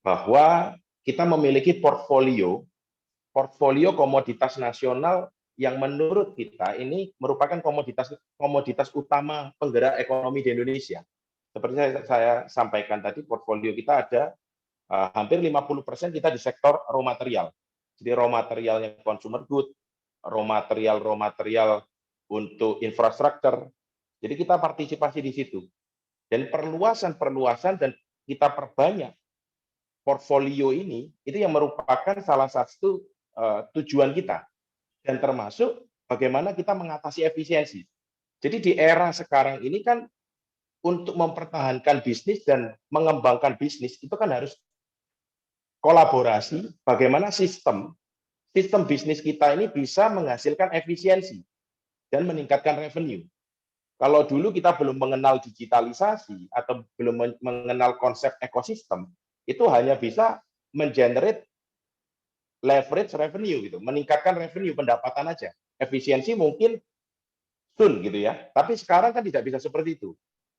bahwa kita memiliki portfolio komoditas nasional yang menurut kita ini merupakan komoditas utama penggerak ekonomi di Indonesia. Seperti saya sampaikan tadi, portfolio kita ada hampir 50% kita di sektor raw material. Jadi raw materialnya consumer good, raw material untuk infrastruktur. Jadi kita partisipasi di situ. Dan perluasan dan kita perbanyak portfolio ini, itu yang merupakan salah satu tujuan kita. Dan termasuk bagaimana kita mengatasi efisiensi. Jadi di era sekarang ini kan untuk mempertahankan bisnis dan mengembangkan bisnis itu kan harus kolaborasi bagaimana sistem bisnis kita ini bisa menghasilkan efisiensi dan meningkatkan revenue. Kalau dulu kita belum mengenal digitalisasi atau belum mengenal konsep ekosistem, itu hanya bisa mengenerate leverage revenue gitu, meningkatkan revenue pendapatan aja. Efisiensi mungkin soon gitu ya. Tapi sekarang kan tidak bisa seperti itu.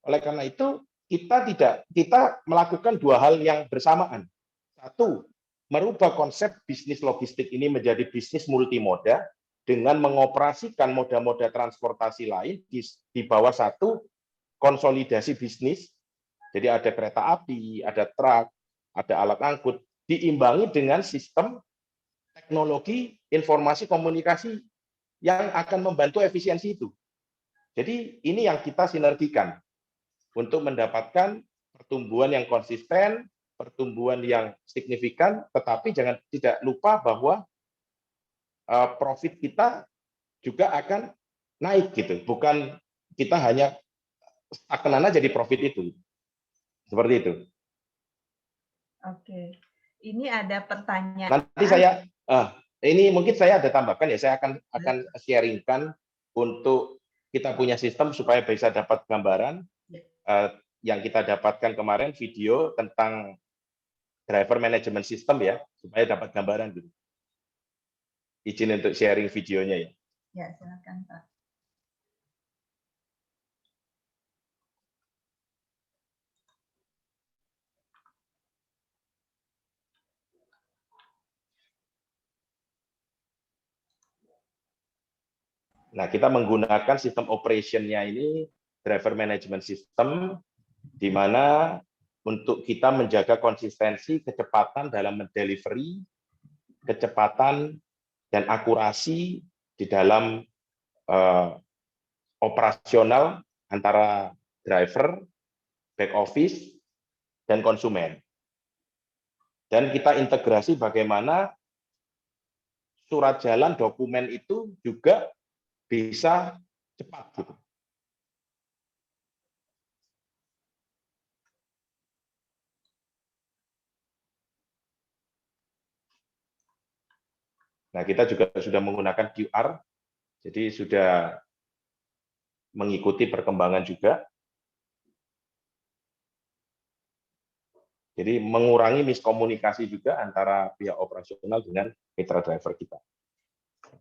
Oleh karena itu kita melakukan 2 hal yang bersamaan. Satu, merubah konsep bisnis logistik ini menjadi bisnis multimoda dengan mengoperasikan moda-moda transportasi lain di bawah satu konsolidasi bisnis. Jadi ada kereta api, ada truk, ada alat angkut, diimbangi dengan sistem teknologi informasi komunikasi yang akan membantu efisiensi itu. Jadi ini yang kita sinergikan untuk mendapatkan pertumbuhan yang konsisten, pertumbuhan yang signifikan, tetapi tidak lupa bahwa profit kita juga akan naik gitu. Bukan kita hanya stagnan aja di profit itu. Seperti itu. Oke. Ini ada pertanyaan. Nanti ini mungkin saya ada tambahkan ya, saya akan sharingkan untuk kita punya sistem supaya bisa dapat gambaran yang kita dapatkan kemarin video tentang driver management system ya, supaya dapat gambaran gitu. Izin untuk sharing videonya ya. Ya, silakan Pak. Nah, kita menggunakan sistem operation-nya ini, driver management system, di mana untuk kita menjaga konsistensi, kecepatan dalam delivery, kecepatan dan akurasi di dalam operasional antara driver, back office, dan konsumen. Dan kita integrasi bagaimana surat jalan dokumen itu juga bisa cepat gitu. Nah, kita juga sudah menggunakan QR, jadi sudah mengikuti perkembangan juga. Jadi mengurangi miskomunikasi juga antara pihak operasional dengan mitra driver kita.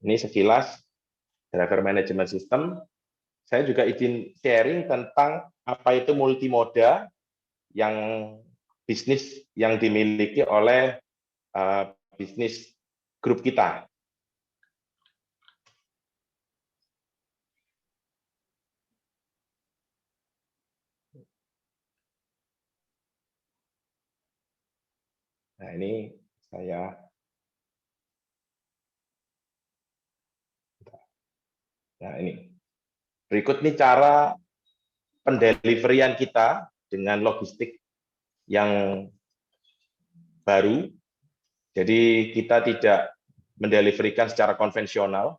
Ini sekilas driver management system. Saya juga izin sharing tentang apa itu multimoda yang bisnis yang dimiliki oleh bisnis grup kita. Nah, ini saya. Nah, ini. Berikut nih cara pendeliverian kita dengan logistik yang baru. Jadi kita tidak mendeliverikan secara konvensional.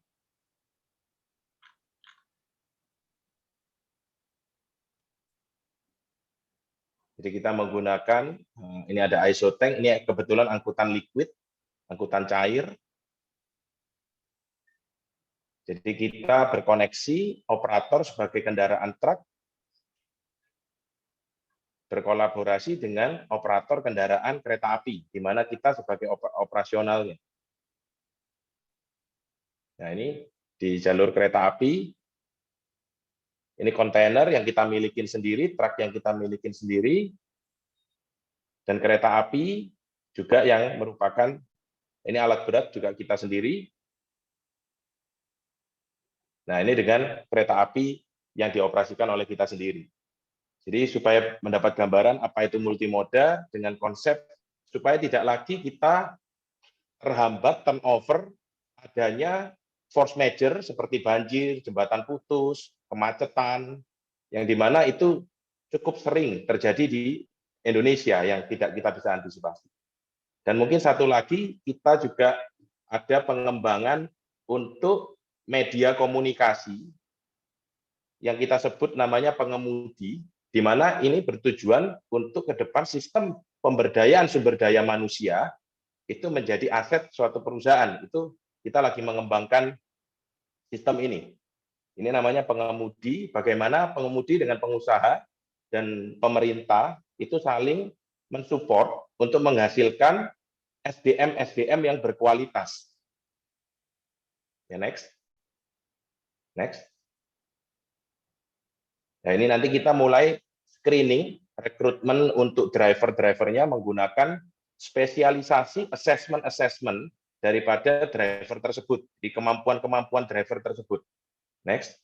Jadi kita menggunakan, ini ada ISO tank, ini kebetulan angkutan liquid, angkutan cair. Jadi kita berkoneksi operator sebagai kendaraan truk, berkolaborasi dengan operator kendaraan kereta api, di mana kita sebagai operasionalnya. Nah, ini di jalur kereta api, ini kontainer yang kita milikin sendiri, truk yang kita milikin sendiri, dan kereta api juga yang merupakan, ini alat berat juga kita sendiri. Nah, ini dengan kereta api yang dioperasikan oleh kita sendiri. Jadi supaya mendapat gambaran apa itu multimoda dengan konsep supaya tidak lagi kita terhambat turnover adanya force major seperti banjir, jembatan putus, kemacetan, yang dimana itu cukup sering terjadi di Indonesia yang tidak kita bisa antisipasi. Dan mungkin satu lagi, kita juga ada pengembangan untuk media komunikasi yang kita sebut namanya pengemudi, di mana ini bertujuan untuk ke depan sistem pemberdayaan sumber daya manusia itu menjadi aset suatu perusahaan. Itu kita lagi mengembangkan sistem ini. Ini namanya pengemudi, bagaimana pengemudi dengan pengusaha dan pemerintah itu saling mensupport untuk menghasilkan SDM yang berkualitas. Ya, next. Next. Nah, ini nanti kita mulai screening, rekrutmen untuk driver-drivernya menggunakan spesialisasi assessment daripada driver tersebut, di kemampuan-kemampuan driver tersebut. Next.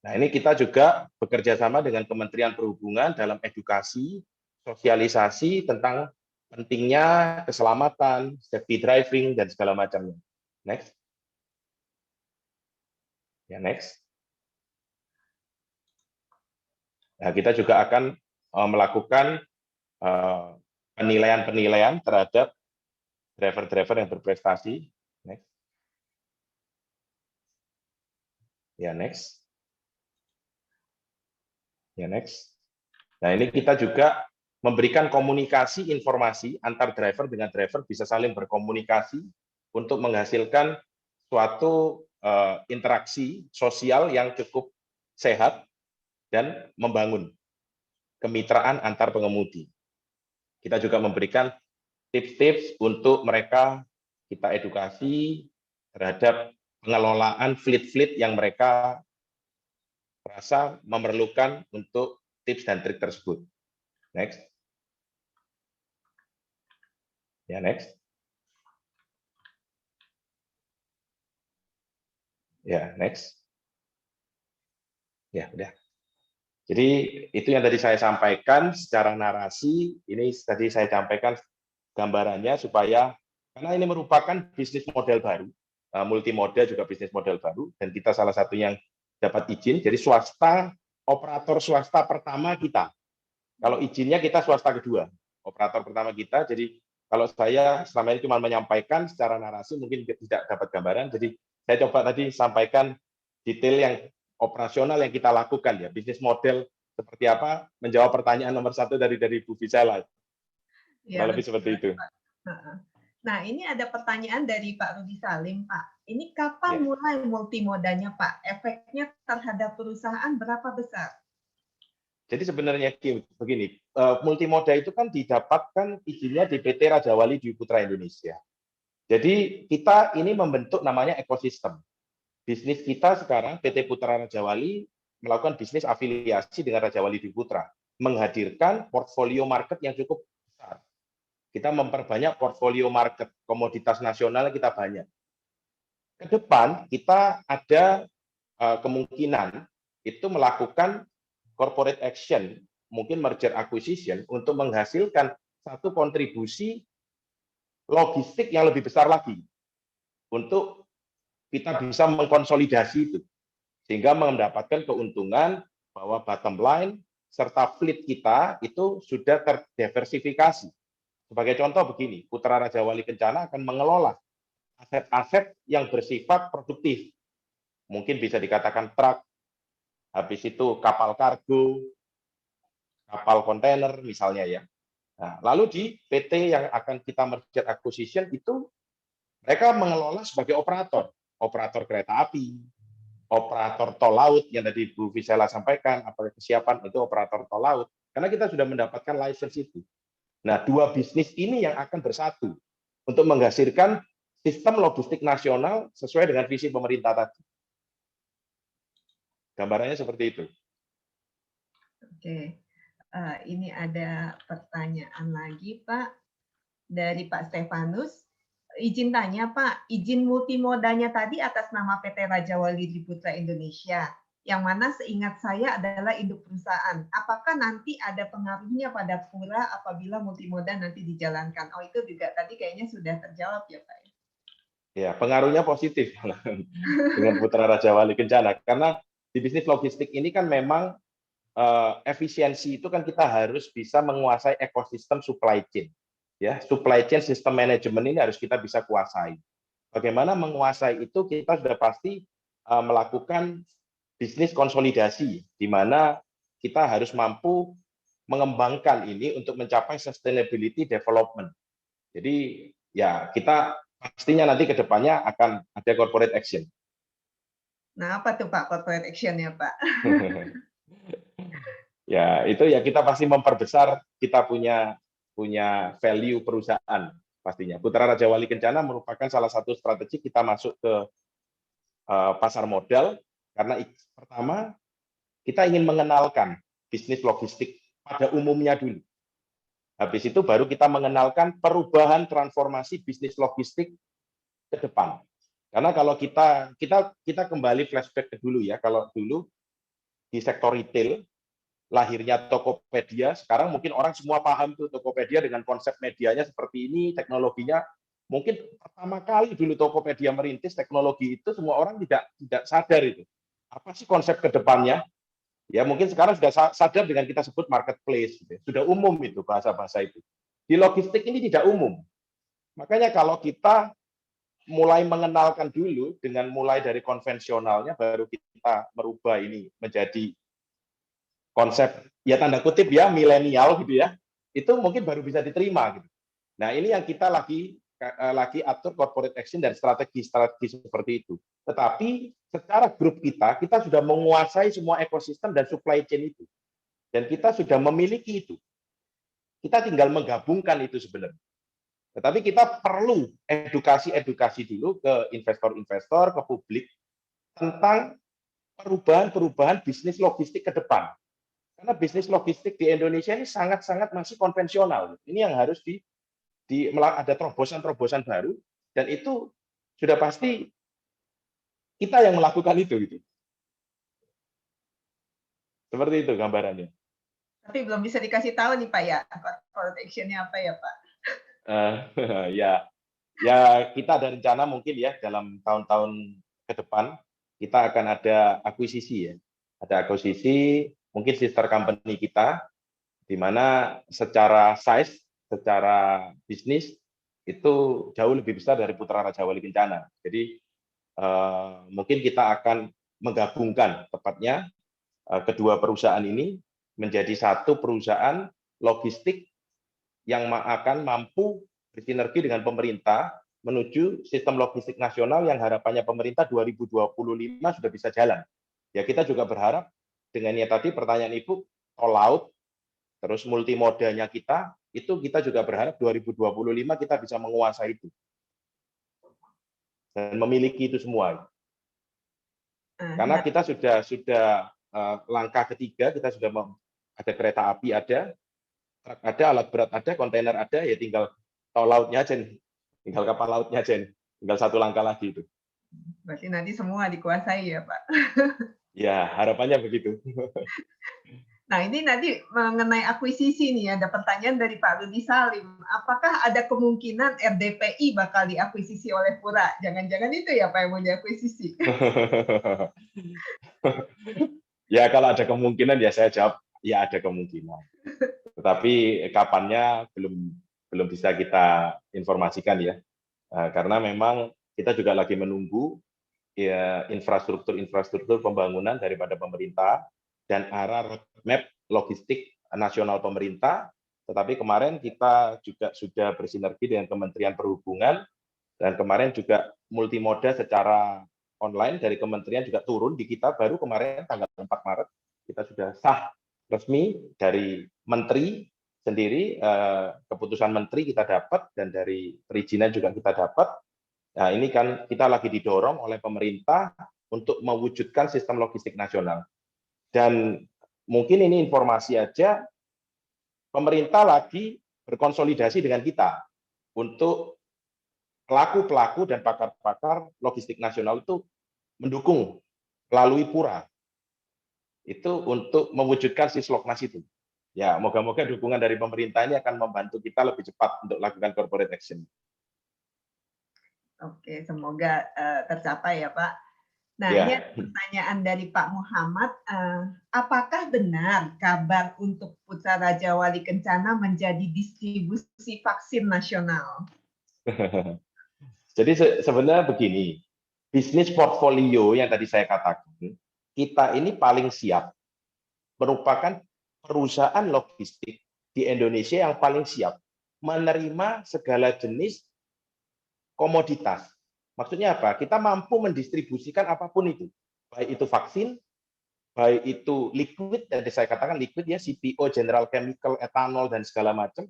Nah, ini kita juga bekerja sama dengan Kementerian Perhubungan dalam edukasi, sosialisasi tentang pentingnya keselamatan, safety driving, dan segala macamnya. Next. Ya, next. Nah, kita juga akan melakukan penilaian-penilaian terhadap driver-driver yang berprestasi. Next. Ya, next. Ya, next. Nah, ini kita juga memberikan komunikasi informasi antar driver dengan driver bisa saling berkomunikasi untuk menghasilkan suatu interaksi sosial yang cukup sehat dan membangun kemitraan antar pengemudi. Kita juga memberikan tips-tips untuk mereka, kita edukasi terhadap pengelolaan fleet-fleet yang mereka rasa memerlukan untuk tips dan trik tersebut. Next. Ya, next. Ya, next. Ya, udah. Jadi itu yang tadi saya sampaikan secara narasi, ini tadi saya sampaikan gambarannya supaya, karena ini merupakan bisnis model baru, multimoda juga bisnis model baru, dan kita salah satu yang dapat izin, jadi swasta, operator swasta pertama kita. Kalau izinnya kita swasta kedua, operator pertama kita, jadi kalau saya selama ini cuma menyampaikan secara narasi, mungkin tidak dapat gambaran, jadi saya coba tadi sampaikan detail yang operasional yang kita lakukan, ya bisnis model seperti apa, menjawab pertanyaan nomor 1 dari Bu Visela. Ya, lebih seperti itu. Nah, ini ada pertanyaan dari Pak Rudi Salim, Pak. Ini kapan mulai multimodanya, Pak? Efeknya terhadap perusahaan berapa besar? Jadi sebenarnya begini, multimoda itu kan didapatkan izinnya di PT Raja Wali Dwi Putra Indonesia. Jadi kita ini membentuk namanya ekosistem. bisnis kita sekarang, PT Putra Raja Wali melakukan bisnis afiliasi dengan Raja Wali Dwi Putra, menghadirkan portfolio market yang cukup besar. Kita memperbanyak portfolio market, komoditas nasional kita banyak. Ke depan kita ada kemungkinan itu melakukan corporate action, mungkin merger acquisition, untuk menghasilkan satu kontribusi logistik yang lebih besar lagi untuk kita bisa mengkonsolidasi itu, sehingga mendapatkan keuntungan bahwa bottom line serta fleet kita itu sudah terdiversifikasi. Sebagai contoh begini, Putra Raja Wali Kencana akan mengelola aset-aset yang bersifat produktif. Mungkin bisa dikatakan truk, habis itu kapal kargo, kapal kontainer misalnya ya. Nah, lalu di PT yang akan kita merger acquisition itu mereka mengelola sebagai operator, operator kereta api, operator tol laut yang tadi Bu Visela sampaikan, apakah kesiapan itu operator tol laut, karena kita sudah mendapatkan license itu. Nah, dua bisnis ini yang akan bersatu untuk menghasilkan sistem logistik nasional sesuai dengan visi pemerintah tadi. Gambarannya seperti itu. Oke, ini ada pertanyaan lagi, Pak, dari Pak Stefanus. Izin tanya, Pak, izin multimodanya tadi atas nama PT Raja Wali Dwi Putra Indonesia, yang mana seingat saya adalah induk perusahaan. Apakah nanti ada pengaruhnya pada Pura apabila multimoda nanti dijalankan? Oh, itu juga tadi kayaknya sudah terjawab ya, Pak. Ya, pengaruhnya positif dengan Putra Raja Wali Kencana, karena di bisnis logistik ini kan memang efisiensi itu kan kita harus bisa menguasai ekosistem supply chain. Ya, supply chain sistem manajemen ini harus kita bisa kuasai. Bagaimana menguasai itu, kita sudah pasti melakukan bisnis konsolidasi, di mana kita harus mampu mengembangkan ini untuk mencapai sustainability development. Jadi ya kita pastinya nanti ke depannya akan ada corporate action. Nah, apa tuh Pak corporate action-nya, Pak? Ya, itu ya kita pasti memperbesar kita punya value perusahaan pastinya. Putra Raja Wali Kencana merupakan salah satu strategi kita masuk ke pasar modal karena pertama kita ingin mengenalkan bisnis logistik pada umumnya dulu. Habis itu baru kita mengenalkan perubahan transformasi bisnis logistik ke depan. Karena kalau kita kembali flashback ke dulu ya, kalau dulu di sektor retail lahirnya Tokopedia, sekarang mungkin orang semua paham tuh Tokopedia dengan konsep medianya seperti ini, teknologinya. Mungkin pertama kali dulu Tokopedia merintis teknologi itu, semua orang tidak sadar itu. Apa sih konsep ke depannya? Ya mungkin sekarang sudah sadar dengan kita sebut marketplace. Gitu. Sudah umum itu bahasa-bahasa itu. Di logistik ini tidak umum. Makanya kalau kita mulai mengenalkan dulu dengan mulai dari konvensionalnya, baru kita merubah ini menjadi konsep ya tanda kutip ya milenial gitu ya, itu mungkin baru bisa diterima gitu. Nah ini yang kita lagi atur corporate action dan strategi seperti itu. Tetapi secara grup kita sudah menguasai semua ekosistem dan supply chain itu, dan kita sudah memiliki itu. Kita tinggal menggabungkan itu sebenarnya. Tetapi kita perlu edukasi dulu ke investor-investor, ke publik tentang perubahan bisnis logistik ke depan. Karena bisnis logistik di Indonesia ini sangat-sangat masih konvensional. Ini yang harus ada terobosan-terobosan baru, dan itu sudah pasti kita yang melakukan itu. Gitu. Seperti itu gambarannya. Tapi belum bisa dikasih tahu nih Pak ya, corporate action-nya apa ya Pak? Ya kita ada rencana mungkin ya dalam tahun-tahun ke depan kita akan ada akuisisi ya. Ada akuisisi mungkin sister company kita, di mana secara size, secara bisnis itu jauh lebih besar dari Putra Raja Wali Kencana. Jadi mungkin kita akan menggabungkan tepatnya kedua perusahaan ini menjadi satu perusahaan logistik yang akan mampu bersinergi dengan pemerintah menuju sistem logistik nasional yang harapannya pemerintah 2025 sudah bisa jalan. Ya kita juga berharap dengan ya tadi pertanyaan Ibu, tol laut, terus multimodanya kita juga berharap 2025 kita bisa menguasai itu dan memiliki itu semua. Karena kita sudah langkah ketiga, kita sudah ada kereta api ada, truk ada, alat berat ada, kontainer ada, ya tinggal tol lautnya aja, tinggal kapal lautnya aja, tinggal satu langkah lagi itu. Berarti nanti semua dikuasai ya Pak? Ya, harapannya begitu. Nah, ini nanti mengenai akuisisi nih, ada pertanyaan dari Pak Rudi Salim. Apakah ada kemungkinan RDPI bakal diakuisisi oleh Pura? Jangan-jangan itu ya Pak yang mau diakuisisi? Ya, kalau ada kemungkinan ya saya jawab, ya ada kemungkinan. Tetapi kapannya belum bisa kita informasikan ya. Karena memang kita juga lagi menunggu ya infrastruktur pembangunan daripada pemerintah dan arah roadmap logistik nasional pemerintah. Tetapi kemarin kita juga sudah bersinergi dengan Kementerian Perhubungan, dan kemarin juga multimoda secara online dari kementerian juga turun di kita, baru kemarin tanggal 4 Maret kita sudah sah resmi dari menteri sendiri, keputusan menteri kita dapat, dan dari perizinan juga kita dapat. Nah, ini kan kita lagi didorong oleh pemerintah untuk mewujudkan sistem logistik nasional. Dan mungkin ini informasi aja, pemerintah lagi berkonsolidasi dengan kita untuk pelaku-pelaku dan pakar-pakar logistik nasional itu mendukung melalui Pura. Itu untuk mewujudkan Sisloknas itu. Ya, moga-moga dukungan dari pemerintah ini akan membantu kita lebih cepat untuk lakukan corporate action. Oke, semoga tercapai ya Pak. Nah, Ya. ini ada pertanyaan dari Pak Muhammad. Apakah benar kabar untuk Putra Raja Wali Kencana menjadi distribusi vaksin nasional? Jadi sebenarnya begini, bisnis portfolio yang tadi saya katakan, kita ini paling siap, merupakan perusahaan logistik di Indonesia yang paling siap menerima segala jenis komoditas. Maksudnya apa? Kita mampu mendistribusikan apapun itu, baik itu vaksin, baik itu liquid, tadi saya katakan liquid ya, CPO, General Chemical, etanol dan segala macam,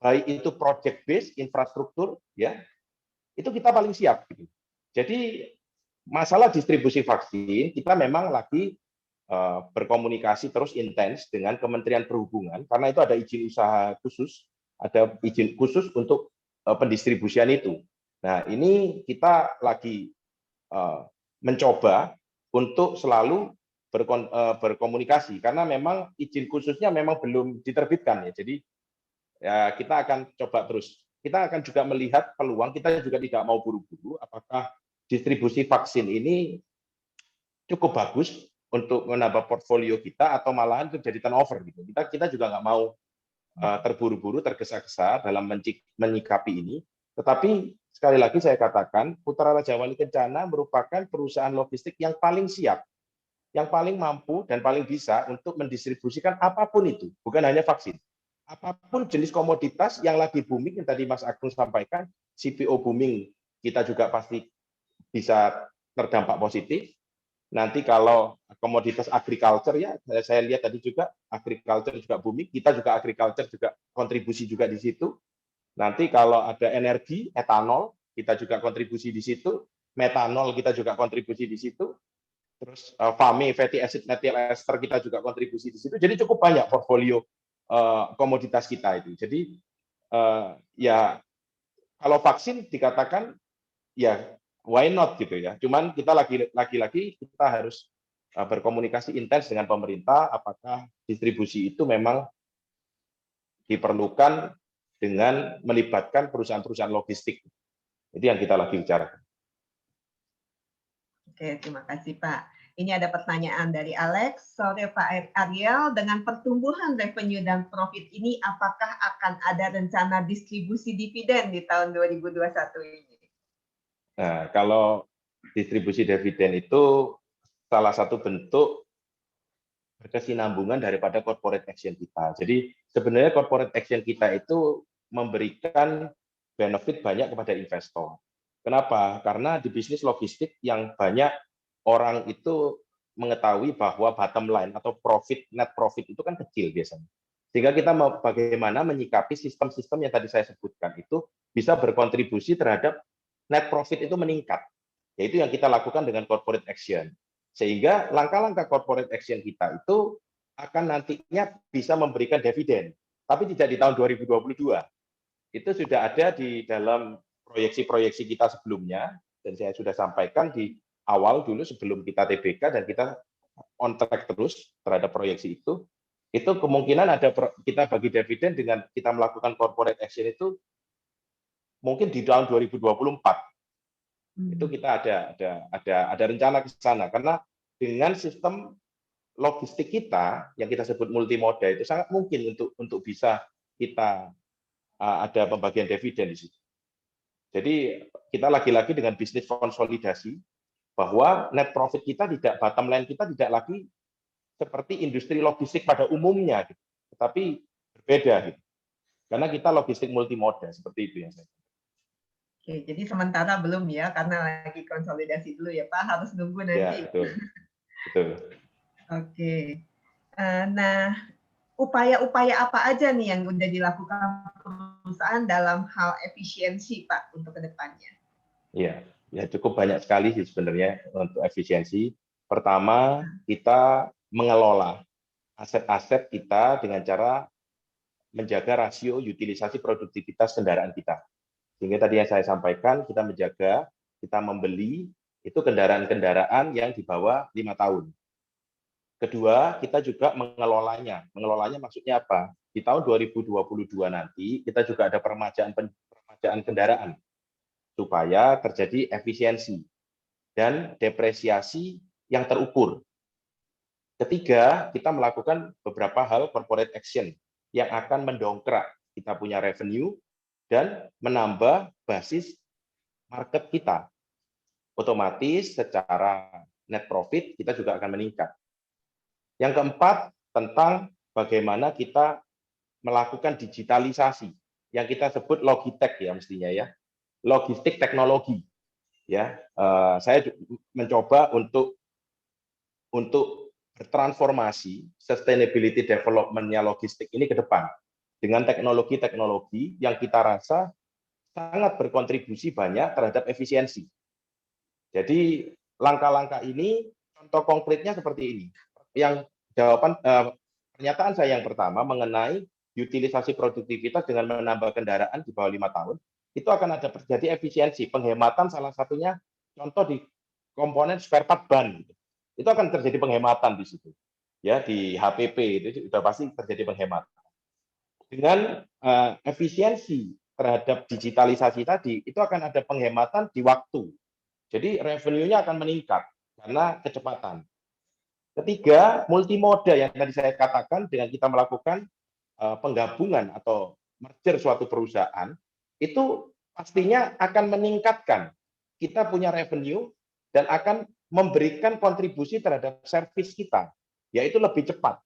baik itu project based, infrastruktur, ya, itu kita paling siap. Jadi masalah distribusi vaksin, kita memang lagi berkomunikasi terus intens dengan Kementerian Perhubungan, karena itu ada izin usaha khusus, ada izin khusus untuk pendistribusian itu. Nah, ini kita lagi mencoba untuk selalu berkomunikasi, karena memang izin khususnya memang belum diterbitkan ya. Jadi ya kita akan coba terus. Kita akan juga melihat peluang, kita juga tidak mau buru-buru, apakah distribusi vaksin ini cukup bagus untuk menambah portfolio kita atau malahan itu jadi turnover gitu. Kita juga nggak mau terburu-buru, tergesa-gesa dalam menyikapi ini. Tetapi sekali lagi saya katakan, Putra Raja Wali Kencana merupakan perusahaan logistik yang paling siap, yang paling mampu dan paling bisa untuk mendistribusikan apapun itu, bukan hanya vaksin. Apapun jenis komoditas yang lagi booming, yang tadi Mas Agung sampaikan, CPO booming, kita juga pasti bisa terdampak positif. Nanti kalau komoditas agriculture ya, saya lihat tadi juga agriculture juga booming, kita juga agriculture juga kontribusi juga di situ. Nanti kalau ada energi, etanol, kita juga kontribusi di situ, metanol kita juga kontribusi di situ, terus FAME, fatty acid methyl ester kita juga kontribusi di situ. Jadi cukup banyak portfolio komoditas kita itu. Jadi ya kalau vaksin dikatakan ya why not gitu ya. Cuman kita lagi-lagi kita harus berkomunikasi intens dengan pemerintah, apakah distribusi itu memang diperlukan dengan melibatkan perusahaan-perusahaan logistik. Itu yang kita lagi bicarakan. Oke, terima kasih Pak. Ini ada pertanyaan dari Alex. Sore Pak Ariel, dengan pertumbuhan revenue dan profit ini, apakah akan ada rencana distribusi dividen di tahun 2021 ini? Nah, kalau distribusi dividen itu salah satu bentuk berkesinambungan daripada corporate action kita. Jadi sebenarnya corporate action kita itu memberikan benefit banyak kepada investor. Kenapa? Karena di bisnis logistik yang banyak orang itu mengetahui bahwa bottom line atau net profit itu kan kecil biasanya. Sehingga kita mau bagaimana menyikapi sistem-sistem yang tadi saya sebutkan itu bisa berkontribusi terhadap net profit itu meningkat. Yaitu yang kita lakukan dengan corporate action. Sehingga langkah-langkah corporate action kita itu akan nantinya bisa memberikan dividen, tapi tidak di tahun 2022. Itu sudah ada di dalam proyeksi-proyeksi kita sebelumnya, dan saya sudah sampaikan di awal dulu sebelum kita TBK, dan kita on track terus terhadap proyeksi itu kemungkinan ada kita bagi dividen dengan kita melakukan corporate action itu mungkin di tahun 2024. Itu kita ada rencana ke sana, karena dengan sistem logistik kita yang kita sebut multimoda itu sangat mungkin untuk bisa kita ada pembagian dividen di situ. Jadi kita lagi-lagi dengan bisnis konsolidasi bahwa net profit kita tidak, bottom line kita tidak lagi seperti industri logistik pada umumnya, gitu, tetapi berbeda, gitu. Karena kita logistik multimoda, seperti itu yang saya. Oke, jadi sementara belum ya, karena lagi konsolidasi dulu ya Pak, harus nunggu nanti. Ya, betul. Oke, nah upaya-upaya apa aja nih yang udah dilakukan perusahaan dalam hal efisiensi Pak untuk kedepannya? Ya cukup banyak sekali sih sebenarnya untuk efisiensi. Pertama, kita mengelola aset-aset kita dengan cara menjaga rasio utilisasi produktivitas kendaraan kita. Sehingga tadi yang saya sampaikan, kita menjaga, kita membeli itu kendaraan-kendaraan yang di bawah 5 tahun. Kedua, kita juga mengelolanya. Mengelolanya maksudnya apa? Di tahun 2022 nanti, kita juga ada peremajaan kendaraan supaya terjadi efisiensi dan depresiasi yang terukur. Ketiga, kita melakukan beberapa hal corporate action yang akan mendongkrak kita punya revenue dan menambah basis market kita. Otomatis secara net profit kita juga akan meningkat. Yang keempat, tentang bagaimana kita melakukan digitalisasi yang kita sebut Logitech ya mestinya ya. Logistik teknologi. Ya, saya mencoba untuk bertransformasi sustainability development-nya logistik ini ke depan dengan teknologi-teknologi yang kita rasa sangat berkontribusi banyak terhadap efisiensi. Jadi langkah-langkah ini contoh konkretnya seperti ini. Yang pernyataan saya yang pertama mengenai utilisasi produktivitas dengan menambah kendaraan di bawah 5 tahun, itu akan ada terjadi efisiensi, penghematan salah satunya contoh di komponen spare part ban. Itu akan terjadi penghematan di situ. Ya, di HPP itu sudah pasti terjadi penghematan. Dengan efisiensi terhadap digitalisasi tadi, itu akan ada penghematan di waktu. Jadi revenue-nya akan meningkat karena kecepatan. Ketiga, multimoda yang tadi saya katakan dengan kita melakukan penggabungan atau merger suatu perusahaan, itu pastinya akan meningkatkan kita punya revenue dan akan memberikan kontribusi terhadap servis kita, yaitu lebih cepat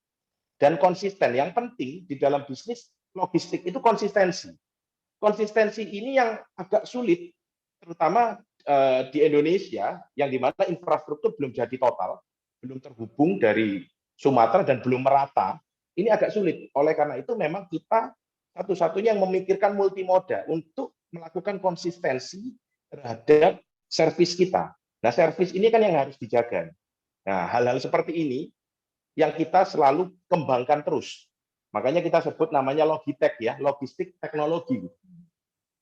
dan konsisten. Yang penting di dalam bisnis logistik itu konsistensi. Konsistensi ini yang agak sulit, terutama di Indonesia, yang dimana infrastruktur belum jadi total, belum terhubung dari Sumatera dan belum merata. Ini agak sulit. Oleh karena itu memang kita satu-satunya yang memikirkan multimoda untuk melakukan konsistensi terhadap servis kita. Nah, servis ini kan yang harus dijaga. Nah, hal-hal seperti ini yang kita selalu kembangkan terus. Makanya kita sebut namanya Logitech ya, logistik teknologi.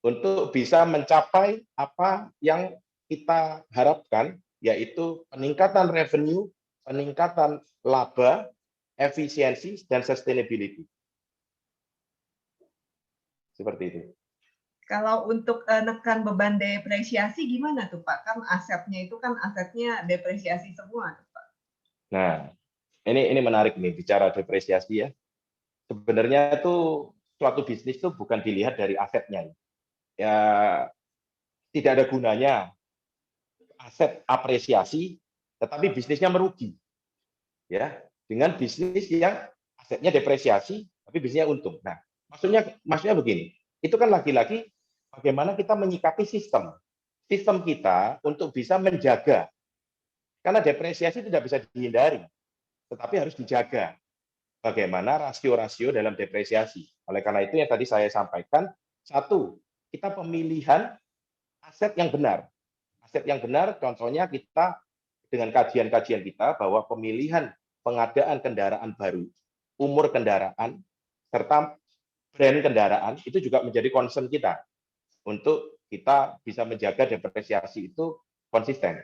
Untuk bisa mencapai apa yang kita harapkan, yaitu peningkatan revenue, peningkatan laba, efisiensi, dan sustainability. Seperti itu. Kalau untuk nekan beban depresiasi gimana tuh Pak? Kan asetnya itu kan asetnya depresiasi semua tuh Pak. Nah, ini menarik nih bicara depresiasi ya. Sebenarnya itu suatu bisnis itu bukan dilihat dari asetnya. Ya, tidak ada gunanya aset apresiasi tetapi bisnisnya merugi. Ya, dengan bisnis yang asetnya depresiasi tapi bisnisnya untung. Nah, maksudnya begini. Itu kan lagi-lagi bagaimana kita menyikapi sistem kita untuk bisa menjaga, karena depresiasi tidak bisa dihindari, tetapi harus dijaga bagaimana rasio-rasio dalam depresiasi. Oleh karena itu yang tadi saya sampaikan, satu, kita pemilihan aset yang benar. aset yang benar, contohnya kita dengan kajian-kajian kita bahwa pemilihan pengadaan kendaraan baru, umur kendaraan, serta brand kendaraan itu juga menjadi concern kita untuk kita bisa menjaga depresiasi itu konsisten.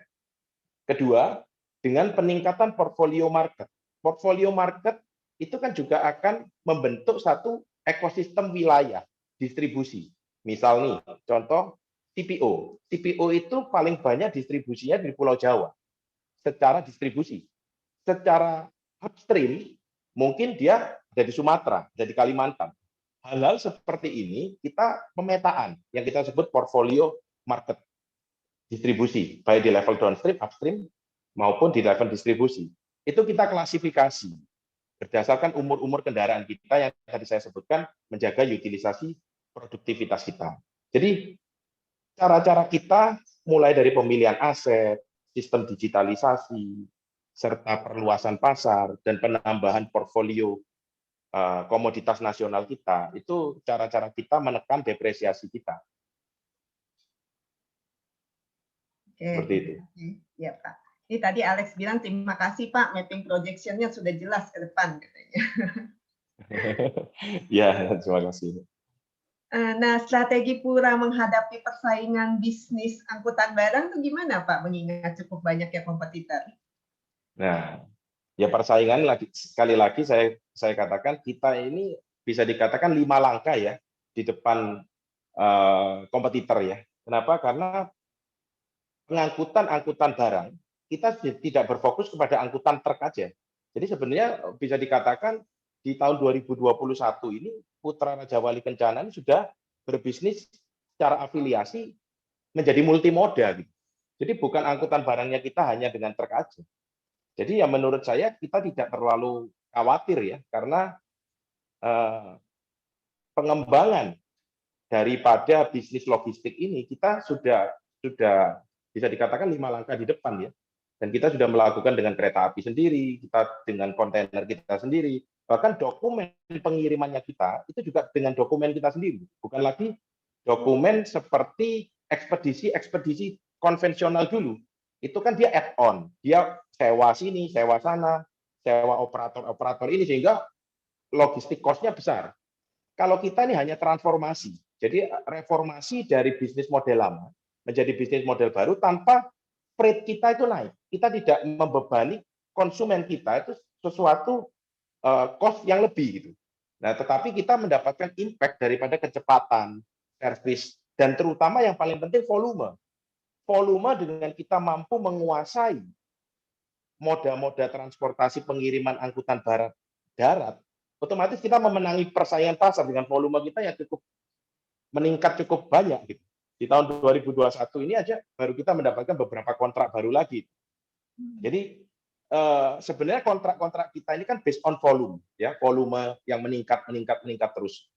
Kedua, dengan peningkatan portfolio market. Portfolio market itu kan juga akan membentuk satu ekosistem wilayah distribusi. Misal nih, contoh CPO. CPO itu paling banyak distribusinya di Pulau Jawa secara distribusi. Secara upstream, mungkin dia ada di Sumatera, ada di Kalimantan. Hal-hal seperti ini kita pemetaan yang kita sebut portfolio market distribusi, baik di level downstream, upstream, maupun di level distribusi. Itu kita klasifikasi berdasarkan umur-umur kendaraan kita yang tadi saya sebutkan, menjaga utilisasi produktivitas kita. Jadi cara-cara kita mulai dari pemilihan aset, sistem digitalisasi, serta perluasan pasar dan penambahan portfolio komoditas nasional kita, itu cara-cara kita menekan depresiasi kita. Oke, Seperti itu. Ya Pak. Ini tadi Alex bilang terima kasih Pak, mapping projection-nya sudah jelas ke depan katanya. Ya, terima kasih. Nah, strategi Pura menghadapi persaingan bisnis angkutan barang itu gimana Pak, mengingat cukup banyaknya kompetitor? Nah, ya persaingan sekali lagi saya katakan kita ini bisa dikatakan 5 langkah ya di depan kompetitor ya. Kenapa? Karena angkutan barang kita tidak berfokus kepada angkutan truk aja. Jadi sebenarnya bisa dikatakan di tahun 2021 ini Putra Raja Wali Kencana ini sudah berbisnis secara afiliasi menjadi multimoda gitu. Jadi bukan angkutan barangnya kita hanya dengan truk aja. Jadi ya menurut saya kita tidak terlalu khawatir ya, karena pengembangan daripada bisnis logistik ini kita sudah bisa dikatakan 5 langkah di depan ya. Dan kita sudah melakukan dengan kereta api sendiri, kita dengan kontainer kita sendiri, bahkan dokumen pengirimannya kita itu juga dengan dokumen kita sendiri, bukan lagi dokumen seperti ekspedisi konvensional dulu. Itu kan dia add-on, dia sewa sini, sewa sana, sewa operator ini, sehingga logistik cost-nya besar. Kalau kita ini hanya transformasi, jadi reformasi dari bisnis model lama menjadi bisnis model baru tanpa freight kita itu naik. Kita tidak membebani konsumen kita itu sesuatu cost yang lebih gitu. Nah, tetapi kita mendapatkan impact daripada kecepatan, servis, dan terutama yang paling penting volume. Volume dengan kita mampu menguasai moda-moda transportasi pengiriman angkutan darat, otomatis kita memenangi persaingan pasar dengan volume kita yang cukup meningkat cukup banyak gitu. Di tahun 2021 ini aja baru kita mendapatkan beberapa kontrak baru lagi. Jadi sebenarnya kontrak-kontrak kita ini kan based on volume ya, volume yang meningkat terus.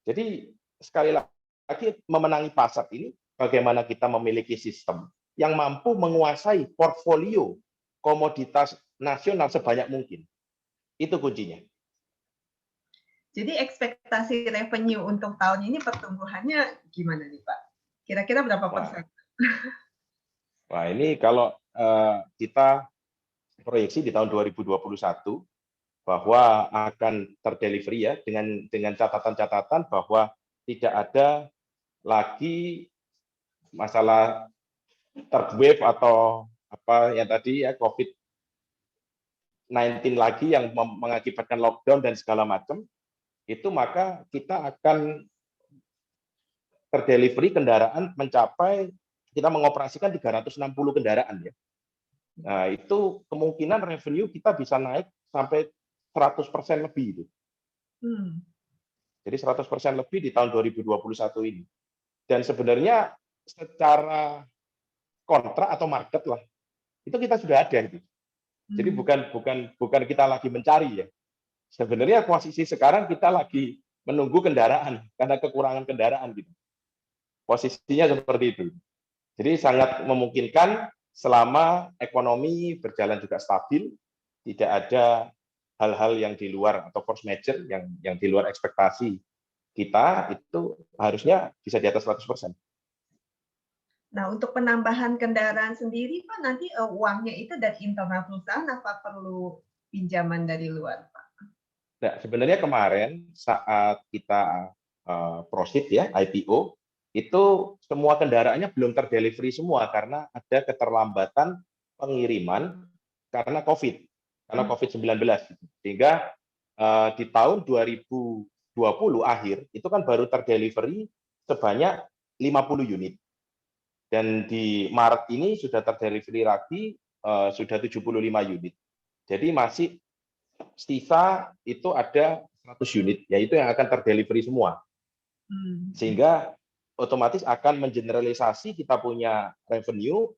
Jadi sekali lagi memenangi pasar ini bagaimana kita memiliki sistem yang mampu menguasai portfolio komoditas nasional sebanyak mungkin. Itu kuncinya. Jadi ekspektasi revenue untuk tahun ini pertumbuhannya gimana nih Pak? Kira-kira berapa persen? Wah, ini kalau kita proyeksi di tahun 2021 bahwa akan terdelivery ya dengan catatan-catatan bahwa tidak ada lagi masalah third wave atau apa yang tadi ya COVID-19 lagi yang mengakibatkan lockdown dan segala macam, itu maka kita akan terdelivery kendaraan mencapai, kita mengoperasikan 360 kendaraan ya. Nah, itu kemungkinan revenue kita bisa naik sampai 100% lebih itu. Jadi 100% lebih di tahun 2021 ini. Dan sebenarnya secara kontrak atau market lah, itu kita sudah ada itu. Jadi bukan kita lagi mencari ya. Sebenarnya posisi sekarang kita lagi menunggu kendaraan karena kekurangan kendaraan gitu. Posisinya seperti itu. Jadi sangat memungkinkan selama ekonomi berjalan juga stabil, tidak ada hal-hal yang di luar atau force majeure yang di luar ekspektasi kita, itu harusnya bisa di atas 100%. Nah, untuk penambahan kendaraan sendiri, Pak, nanti uangnya itu dari internal perusahaan apa perlu pinjaman dari luar, Pak? Nah, sebenarnya kemarin saat kita proceed ya IPO, itu semua kendaraannya belum terdelivery semua karena ada keterlambatan pengiriman karena COVID-19. Sehingga di tahun 2020 akhir itu kan baru terdelivery sebanyak 50 unit. Dan di Maret ini sudah terdelivery lagi sudah 75 unit. Jadi masih sisa itu ada 100 unit, yaitu yang akan terdelivery semua. Sehingga otomatis akan mengeneralisasi kita punya revenue,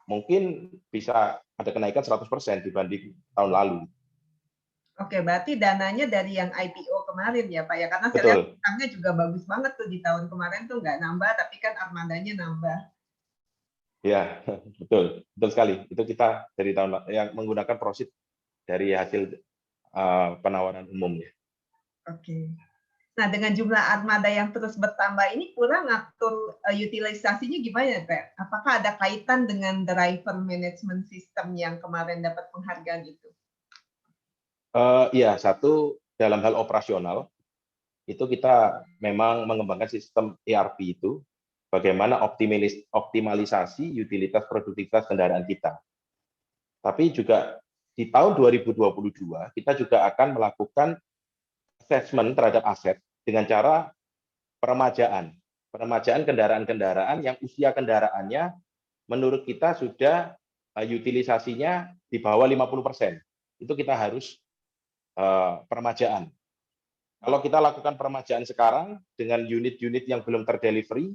mungkin bisa ada kenaikan 100% dibanding tahun lalu. Oke, berarti dananya dari yang IPO kemarin ya, Pak ya? Karena saya lihat Betul. utangnya juga bagus banget tuh di tahun kemarin tuh nggak nambah, tapi kan armadanya nambah. Ya, betul, betul sekali. Itu kita dari tahun yang menggunakan proceed dari hasil penawaran umum ya. Oke. Nah, dengan jumlah armada yang terus bertambah ini, kurang ngatur utilisasinya gimana, Pak? Apakah ada kaitan dengan driver management system yang kemarin dapat penghargaan itu? Iya, satu dalam hal operasional itu kita memang mengembangkan sistem ERP itu, bagaimana optimalisasi utilitas produktivitas kendaraan kita. Tapi juga di tahun 2022 kita juga akan melakukan assessment terhadap aset dengan cara peremajaan kendaraan-kendaraan yang usia kendaraannya menurut kita sudah utilisasinya di bawah 50%. Itu kita harus peremajaan. Kalau kita lakukan peremajaan sekarang dengan unit-unit yang belum terdelivery,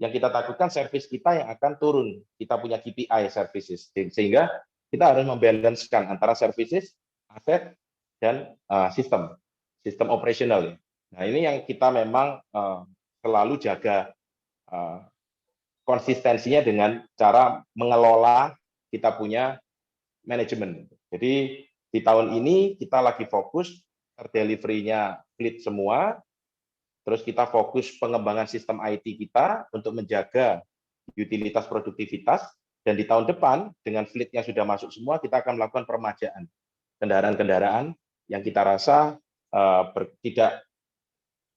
yang kita takutkan service kita yang akan turun. Kita punya KPI services, sehingga kita harus membalancekan antara services, aset, dan sistem operasional. Nah, ini yang kita memang selalu jaga konsistensinya dengan cara mengelola kita punya manajemen. Jadi di tahun ini kita lagi fokus terdelivery-nya fleet semua, terus kita fokus pengembangan sistem IT kita untuk menjaga utilitas produktivitas, dan di tahun depan dengan fleet yang sudah masuk semua, kita akan melakukan peremajaan kendaraan-kendaraan yang kita rasa tidak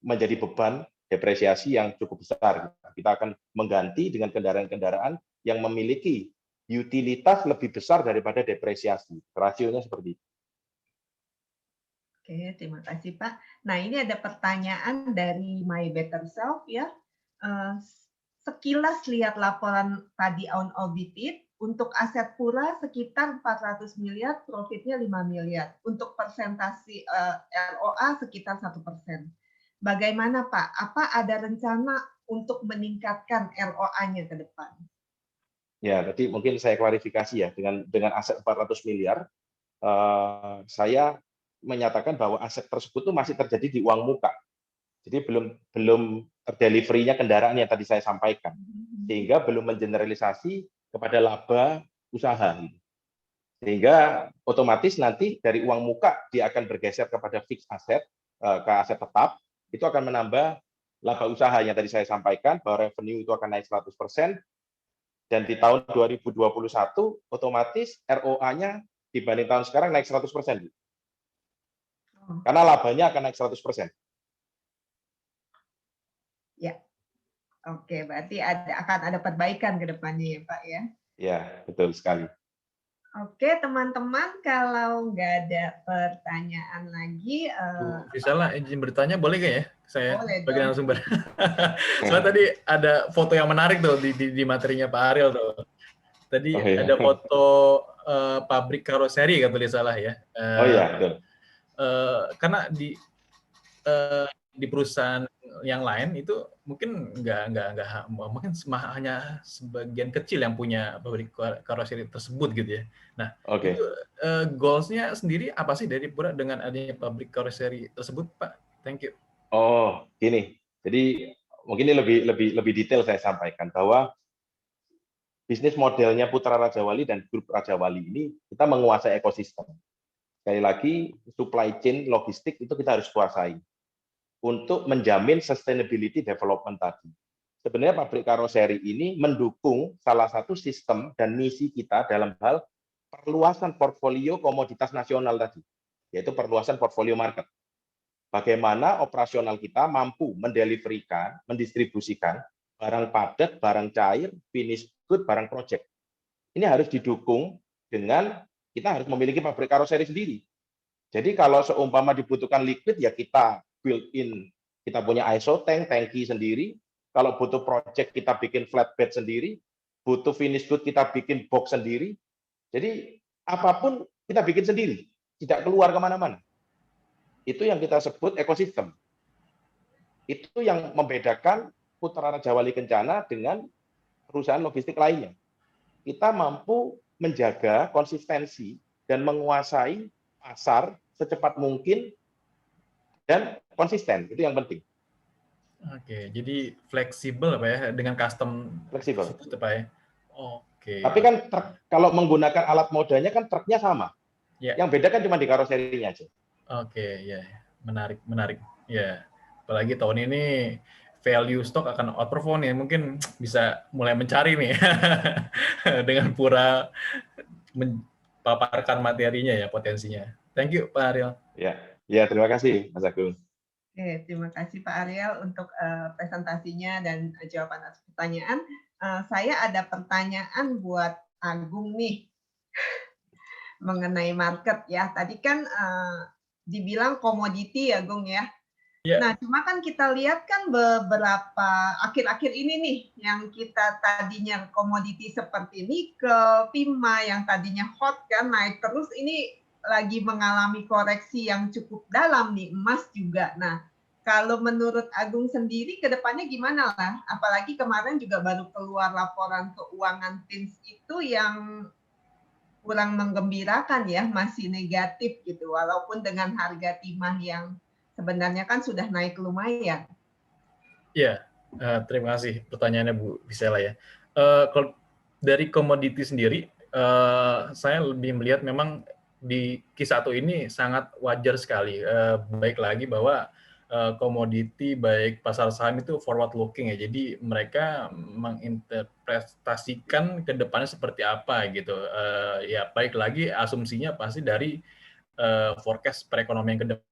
menjadi beban depresiasi yang cukup besar. Kita akan mengganti dengan kendaraan-kendaraan yang memiliki utilitas lebih besar daripada depresiasi. Rasionya seperti itu. Oke, terima kasih Pak. Nah, ini ada pertanyaan dari My Better Self ya. Sekilas lihat laporan tadi unaudited, untuk aset Pura sekitar 400 miliar, profitnya 5 miliar. Untuk persentasi ROA sekitar 1%. Bagaimana Pak? Apa ada rencana untuk meningkatkan ROA-nya ke depan? Ya, tadi mungkin saya klarifikasi ya, dengan aset 400 miliar, saya menyatakan bahwa aset tersebut tuh masih terjadi di uang muka. Jadi belum terdelivery-nya kendaraan yang tadi saya sampaikan. Sehingga belum mengeneralisasi kepada laba usaha. Sehingga otomatis nanti dari uang muka dia akan bergeser kepada fixed asset, ke aset tetap, itu akan menambah laba usaha yang tadi saya sampaikan, bahwa revenue itu akan naik 100%, dan di tahun 2021 otomatis ROA-nya dibanding tahun sekarang naik 100%. Karena labanya akan naik 100%. Ya. Oke, berarti akan ada perbaikan ke depannya ya, Pak ya? Ya, betul sekali. Oke, teman-teman, kalau nggak ada pertanyaan lagi, Visela izin bertanya boleh nggak ya? Saya sebagai narasumber. Soalnya tadi ada foto yang menarik tuh di materinya Pak Ariel tuh. Tadi ada foto pabrik karoseri kan tulis salah ya. Oh iya, betul. Karena di perusahaan yang lain itu mungkin mungkin hanya sebagian kecil yang punya pabrik karoseri tersebut gitu ya. Nah, itu goals-nya sendiri apa sih dari Pura dengan adanya pabrik karoseri tersebut, Pak? Thank you. Oh, gini. Jadi mungkin ini lebih detail saya sampaikan bahwa bisnis modelnya Putra Raja Wali dan Grup Raja Wali ini kita menguasai ekosistem. Sekali lagi, supply chain logistik itu kita harus kuasai untuk menjamin sustainability development tadi. sebenarnya pabrik karoseri ini mendukung salah satu sistem dan misi kita dalam hal perluasan portfolio komoditas nasional tadi, yaitu perluasan portfolio market. Bagaimana operasional kita mampu mendeliverikan, mendistribusikan barang padat, barang cair, finish good, barang project. Ini harus didukung dengan kita harus memiliki pabrik karoseri sendiri. Jadi kalau seumpama dibutuhkan liquid, ya kita build in, kita punya ISO tank, tangki sendiri. Kalau butuh project, kita bikin flatbed sendiri. Butuh finish good, kita bikin box sendiri. Jadi apapun kita bikin sendiri, tidak keluar kemana-mana. Itu yang kita sebut ekosistem. Itu yang membedakan Putra Raja Wali Kencana dengan perusahaan logistik lainnya. Kita mampu menjaga konsistensi dan menguasai pasar secepat mungkin dan konsisten, itu yang penting. Oke, jadi fleksibel Pak ya, dengan custom Fleksibel. itu Pak ya. Oke. Tapi kan truk, kalau menggunakan alat modanya kan truknya sama. Ya. Yang beda kan cuma di karoserinya aja. Oke, ya, menarik. Ya, apalagi tahun ini value stock akan outperform ya, mungkin bisa mulai mencari nih dengan Pura paparkan materinya ya, potensinya. Thank you Pak Ariel. Ya, terima kasih Mas Agung. Oke, terima kasih Pak Ariel untuk presentasinya dan jawaban atas pertanyaan. Saya ada pertanyaan buat Agung nih mengenai market ya. Tadi kan dibilang komoditi ya, Agung ya. Yeah. Nah, cuma kan kita lihat kan beberapa akhir-akhir ini nih, yang kita tadinya komoditi seperti nikel, timah, yang tadinya hot kan naik terus, ini lagi mengalami koreksi yang cukup dalam nih, emas juga. Nah, kalau menurut Agung sendiri ke depannya gimana lah? Apalagi kemarin juga baru keluar laporan keuangan TINS itu yang kurang menggembirakan ya, masih negatif gitu, walaupun dengan harga timah yang sebenarnya kan sudah naik lumayan. Ya, terima kasih pertanyaannya Bu Gisela ya. Kalau dari komoditi sendiri, saya lebih melihat memang di Q1 ini sangat wajar sekali. Baik lagi bahwa komoditi baik pasar saham itu forward looking ya. Jadi mereka menginterpretasikan ke depannya seperti apa gitu. Ya baik lagi asumsinya pasti dari forecast perekonomian ke depan.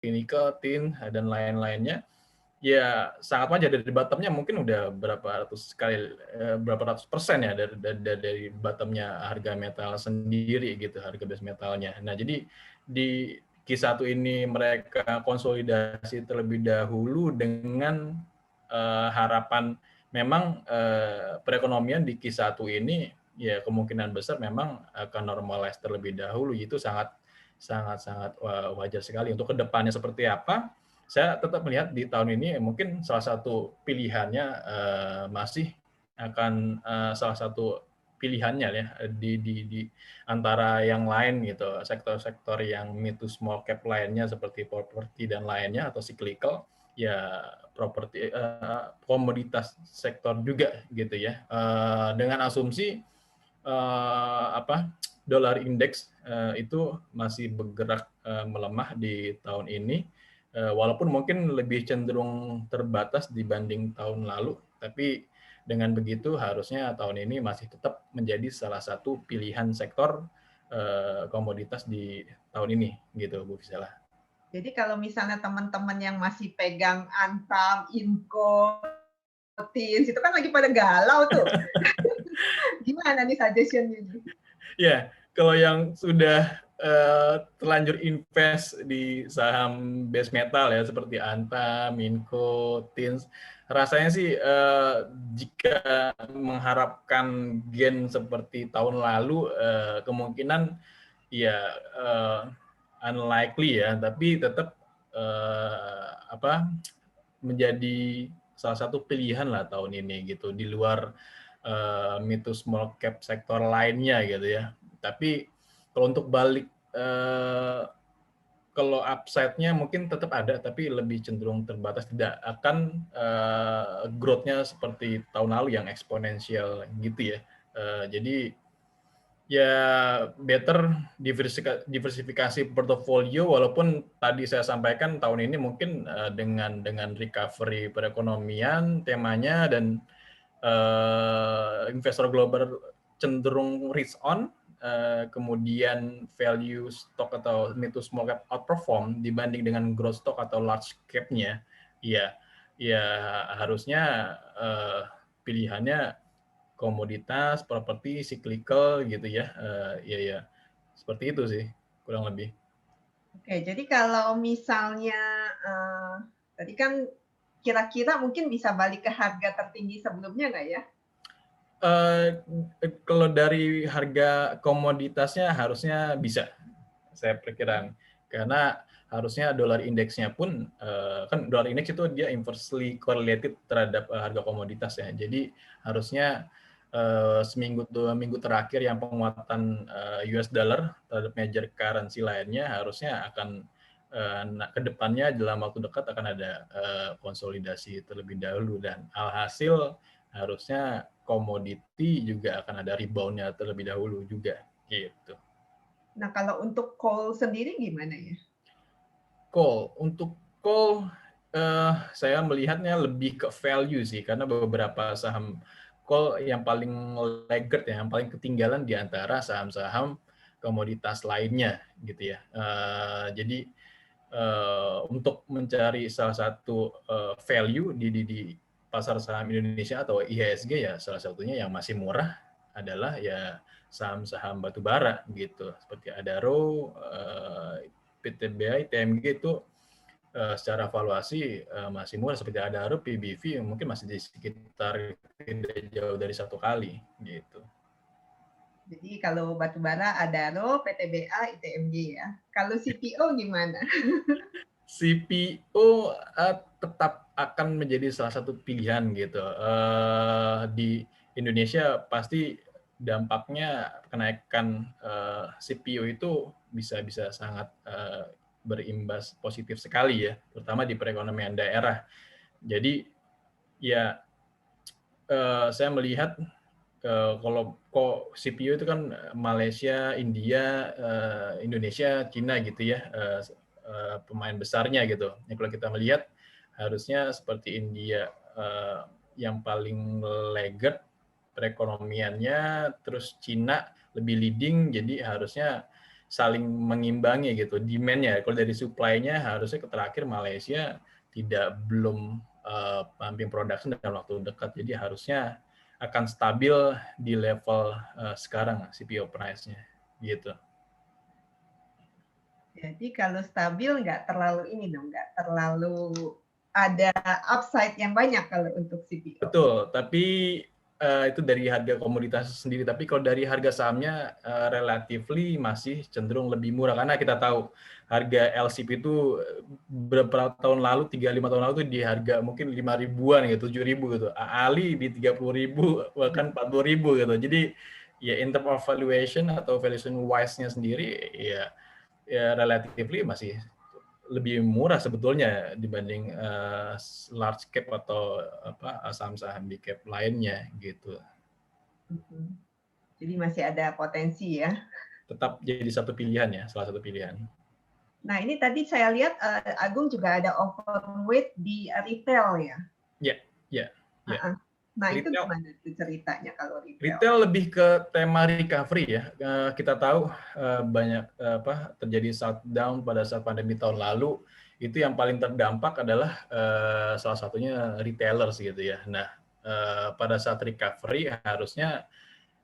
Nikel, tin, dan lain-lainnya, ya sangat wajar. Dari bottomnya mungkin udah berapa ratus persen ya dari bottomnya harga metal sendiri gitu, harga base metalnya. Nah jadi di Q1 ini mereka konsolidasi terlebih dahulu dengan harapan memang perekonomian di Q1 ini ya kemungkinan besar memang akan normalize terlebih dahulu. Itu sangat wajar sekali. Untuk kedepannya seperti apa, saya tetap melihat di tahun ini mungkin salah satu pilihannya masih akan salah satu pilihannya ya di antara yang lain gitu, sektor-sektor yang mid to small cap lainnya seperti properti dan lainnya atau cyclical ya properti komoditas sektor juga gitu ya, dengan asumsi dolar indeks itu masih bergerak melemah di tahun ini, walaupun mungkin lebih cenderung terbatas dibanding tahun lalu, tapi dengan begitu harusnya tahun ini masih tetap menjadi salah satu pilihan sektor komoditas di tahun ini gitu Bu Gisela. Jadi kalau misalnya teman-teman yang masih pegang Antam, Inco, Tins, itu kan lagi pada galau tuh. Gimana nih suggestion-nya? Ya, kalau yang sudah terlanjur invest di saham base metal ya seperti Antam, Minco, Tins, rasanya sih jika mengharapkan gain seperti tahun lalu kemungkinan ya unlikely ya, tapi tetap menjadi salah satu pilihan lah tahun ini gitu, di luar mid to small cap sektor lainnya gitu ya. Tapi kalau untuk balik kalau upside-nya mungkin tetap ada, tapi lebih cenderung terbatas, tidak akan growth-nya seperti tahun lalu yang eksponensial gitu ya. Jadi ya better diversifikasi portofolio, walaupun tadi saya sampaikan tahun ini mungkin dengan recovery perekonomian temanya dan investor global cenderung risk on, kemudian value stock atau mid to small cap outperform dibanding dengan growth stock atau large cap-nya, ya harusnya pilihannya komoditas, properti, cyclical gitu ya. Ya seperti itu sih kurang lebih. Oke, jadi kalau misalnya tadi kan kira-kira mungkin bisa balik ke harga tertinggi sebelumnya nggak ya? Kalau dari harga komoditasnya harusnya bisa, saya perkirakan, karena harusnya dolar indeksnya pun kan dolar indeks itu dia inversely correlated terhadap harga komoditas ya. Jadi harusnya seminggu 2 minggu terakhir yang penguatan US dollar terhadap major currency lainnya harusnya akan ke depannya dalam waktu dekat akan ada konsolidasi terlebih dahulu, dan alhasil harusnya komoditi juga akan ada rebound-nya terlebih dahulu juga gitu. Nah, kalau untuk coal sendiri gimana ya? Untuk coal saya melihatnya lebih ke value sih, karena beberapa saham coal yang paling laggard ya, yang paling ketinggalan di antara saham-saham komoditas lainnya gitu ya. Jadi untuk mencari salah satu value di pasar saham Indonesia atau IHSG ya, salah satunya yang masih murah adalah ya saham-saham batubara gitu, seperti Adaro, PTBI, TMG itu secara valuasi masih murah, seperti Adaro, PBV mungkin masih di sekitar tidak jauh dari 1 kali gitu. Jadi kalau batubara Adaro, PTBA, ITMG ya. Kalau CPO gimana? CPO tetap akan menjadi salah satu pilihan gitu. Di Indonesia pasti dampaknya kenaikan CPO itu bisa sangat berimbas positif sekali ya, terutama di perekonomian daerah. Jadi ya saya melihat kalau CPO itu kan Malaysia, India, Indonesia, Cina gitu ya, pemain besarnya gitu. Kalau kita melihat harusnya seperti India yang paling laggard perekonomiannya, terus Cina lebih leading, jadi harusnya saling mengimbangi gitu demand-nya. Kalau dari supply-nya harusnya terakhir Malaysia belum pumping production dalam waktu dekat, jadi harusnya akan stabil di level sekarang CPO price-nya gitu. Jadi kalau stabil nggak terlalu ini dong, nggak terlalu ada upside yang banyak kalau untuk CPO. Betul, tapi itu dari harga komoditas sendiri. Tapi kalau dari harga sahamnya relatively masih cenderung lebih murah, karena kita tahu harga LCP itu beberapa tahun lalu, 3-5 tahun lalu itu di harga mungkin 5 ribuan gitu, 7 ribu gitu. Ali di 30 ribu, bahkan 40 ribu gitu. Jadi ya in terms of valuation atau valuation wise-nya sendiri ya relatively masih lebih murah sebetulnya dibanding large cap atau saham-saham big cap lainnya gitu. Jadi masih ada potensi ya. Tetap jadi satu pilihan ya, salah satu pilihan. Nah, ini tadi saya lihat Agung juga ada overweight di retail ya. Ya. Nah, retail, itu gimana tuh ceritanya kalau retail? Retail lebih ke tema recovery ya. Kita tahu banyak terjadi shutdown pada saat pandemi tahun lalu. Itu yang paling terdampak adalah salah satunya retailers gitu ya. Nah, pada saat recovery harusnya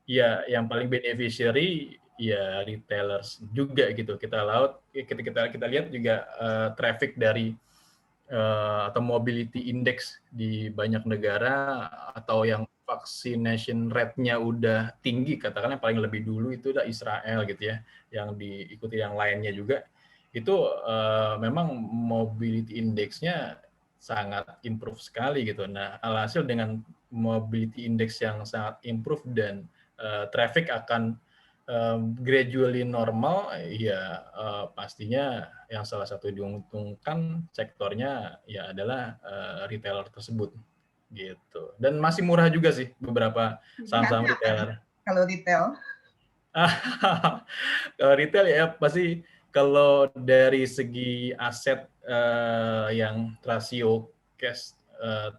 ya yang paling beneficiary ya retailers juga gitu. Kita lihat juga traffic dari atau mobility index di banyak negara, atau yang vaccination rate-nya udah tinggi, katakanlah paling lebih dulu itu udah Israel gitu ya, yang diikuti yang lainnya juga, itu memang mobility index-nya sangat improve sekali gitu. Nah, alhasil dengan mobility index yang sangat improve dan traffic akan gradually normal, ya pastinya yang salah satu diuntungkan sektornya ya adalah retailer tersebut gitu. Dan masih murah juga sih beberapa saham-saham Pilihannya apa nih retailer. kalau retail? Kalau retail ya pasti kalau dari segi aset yang rasio cash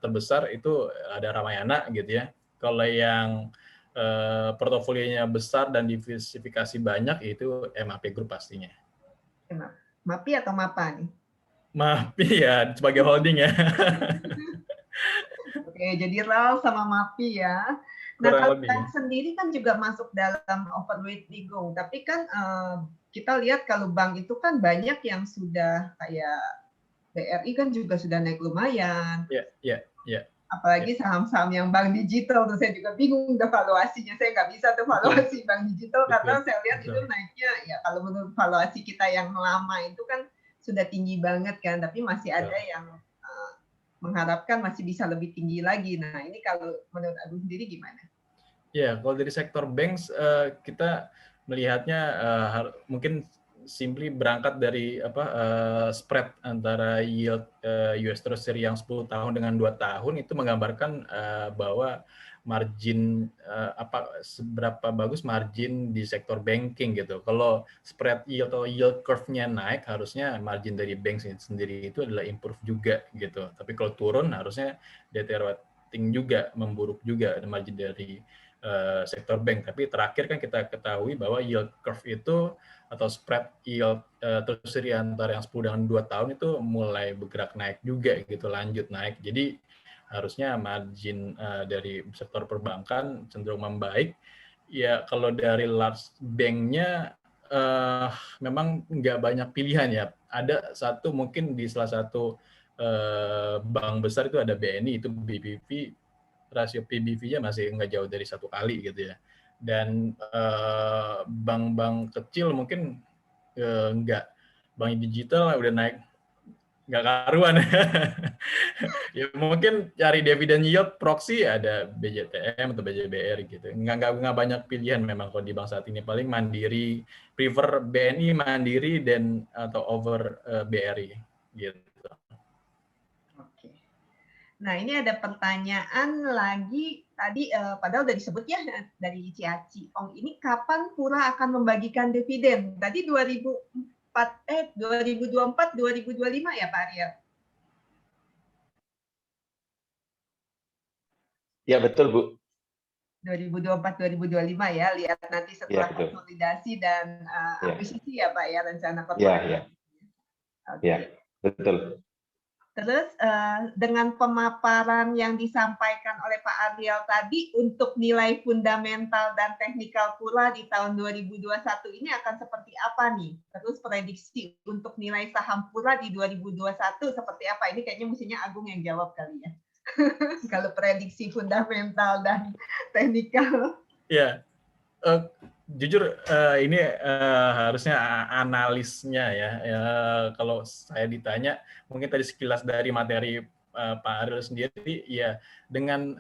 terbesar itu ada Ramayana gitu ya. Kalau yang portofolionya besar dan diversifikasi banyak itu MAP Group pastinya. MAPI atau MAPA nih? MAPI ya sebagai holding ya. Oke, jadi RAL sama MAPI ya. Nah, Kurang kalau lebih. bank sendiri kan juga masuk dalam overweight Ligong, tapi kan kita lihat kalau bank itu kan banyak yang sudah kayak BRI kan juga sudah naik lumayan. Ya. Apalagi saham-saham yang bank digital tuh saya juga bingung udah valuasinya, saya nggak bisa tuh valuasi bank digital karena saya lihat itu naiknya ya kalau menurut valuasi kita yang lama itu kan sudah tinggi banget kan, tapi masih ada yang mengharapkan masih bisa lebih tinggi lagi. Nah ini kalau menurut Agung sendiri gimana? Ya, kalau dari sektor banks kita melihatnya mungkin simply berangkat dari spread antara yield US Treasury yang 10 tahun dengan 2 tahun itu menggambarkan bahwa margin seberapa bagus margin di sektor banking gitu. Kalau spread yield atau yield curve-nya naik, harusnya margin dari bank sendiri itu adalah improve juga gitu. Tapi kalau turun harusnya deteriorating juga, memburuk juga margin dari sektor bank. Tapi terakhir kan kita ketahui bahwa yield curve itu atau spread yield treasury antara yang 10 dengan 2 tahun itu mulai bergerak naik juga gitu, lanjut naik. Jadi harusnya margin dari sektor perbankan cenderung membaik. Ya kalau dari large bank-nya memang nggak banyak pilihan ya. Ada satu mungkin di salah satu bank besar itu ada BNI, itu BBV, rasio PBV-nya masih nggak jauh dari 1 kali gitu ya. Dan bank-bank kecil mungkin nggak, bank digital udah naik nggak karuan. Ya mungkin cari dividen yield proxy ada BJTM atau BJBR gitu. Nggak banyak pilihan memang kalau di bank saat ini, paling Mandiri, prefer BNI, Mandiri dan atau over BRI gitu. Oke. Nah ini ada pertanyaan lagi tadi padahal udah disebut ya dari Ciaci. Ini kapan Pura akan membagikan dividen? Tadi 2024 2025 ya Pak Arya? Ya betul Bu. 2024-2025 ya, lihat nanti setelah Ya, konsolidasi dan akuisisi ya Pak ya, rencana korporasi. Ya, betul. Terus dengan pemaparan yang disampaikan oleh Pak Ariel tadi untuk nilai fundamental dan teknikal Pura di tahun 2021 ini akan seperti apa nih? Terus prediksi untuk nilai saham Pura di 2021 seperti apa? Ini kayaknya mestinya Agung yang jawab kali ya. Kalau prediksi fundamental dan teknikal. Ya, jujur ini harusnya analisnya ya. Kalau saya ditanya, mungkin tadi sekilas dari materi Pak Ariel sendiri, ya dengan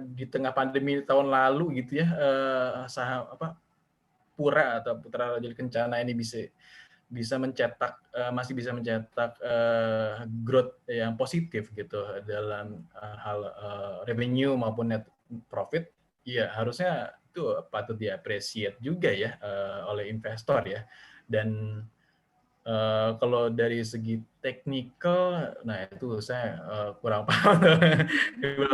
di tengah pandemi tahun lalu gitu ya, saham Pura atau Putra Raja Kencana ini bisa mencetak masih bisa mencetak growth yang positif gitu dalam hal revenue maupun net profit. Ya harusnya itu patut diapresiasi juga ya oleh investor ya. Dan kalau dari segi teknikal, nah itu saya kurang paham.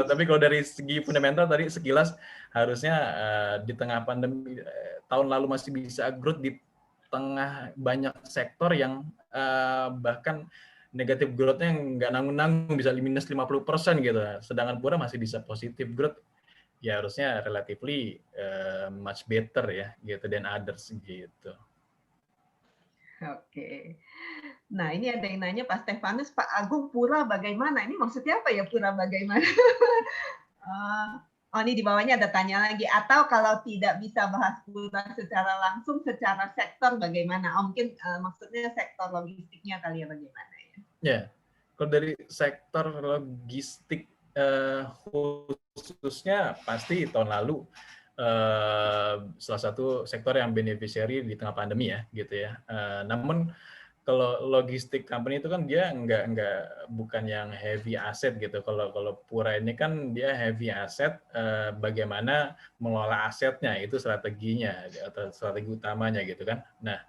Tapi kalau dari segi fundamental tadi sekilas harusnya di tengah pandemi tahun lalu masih bisa growth di tengah banyak sektor yang bahkan negatif growth-nya nggak nanggung-nanggung, bisa minus 50% gitu. Sedangkan Pura masih bisa positif growth, ya harusnya relatively much better ya gitu than others gitu. Oke. Nah, ini ada yang nanya Pak Stefanus, Pak Agung, Pura bagaimana? Ini maksudnya apa ya Pura bagaimana? Oh, ini di bawahnya ada tanya lagi. Atau kalau tidak bisa bahas Pura secara langsung, secara sektor bagaimana? Mungkin maksudnya sektor logistiknya kali ya bagaimana ya? Ya, kalau dari sektor logistik khususnya pasti tahun lalu salah satu sektor yang beneficiary di tengah pandemi ya, gitu ya. Namun kalau logistik company itu kan dia bukan yang heavy asset gitu. Kalau Pura ini kan dia heavy asset, bagaimana mengelola asetnya itu strateginya atau strategi utamanya gitu kan. Nah,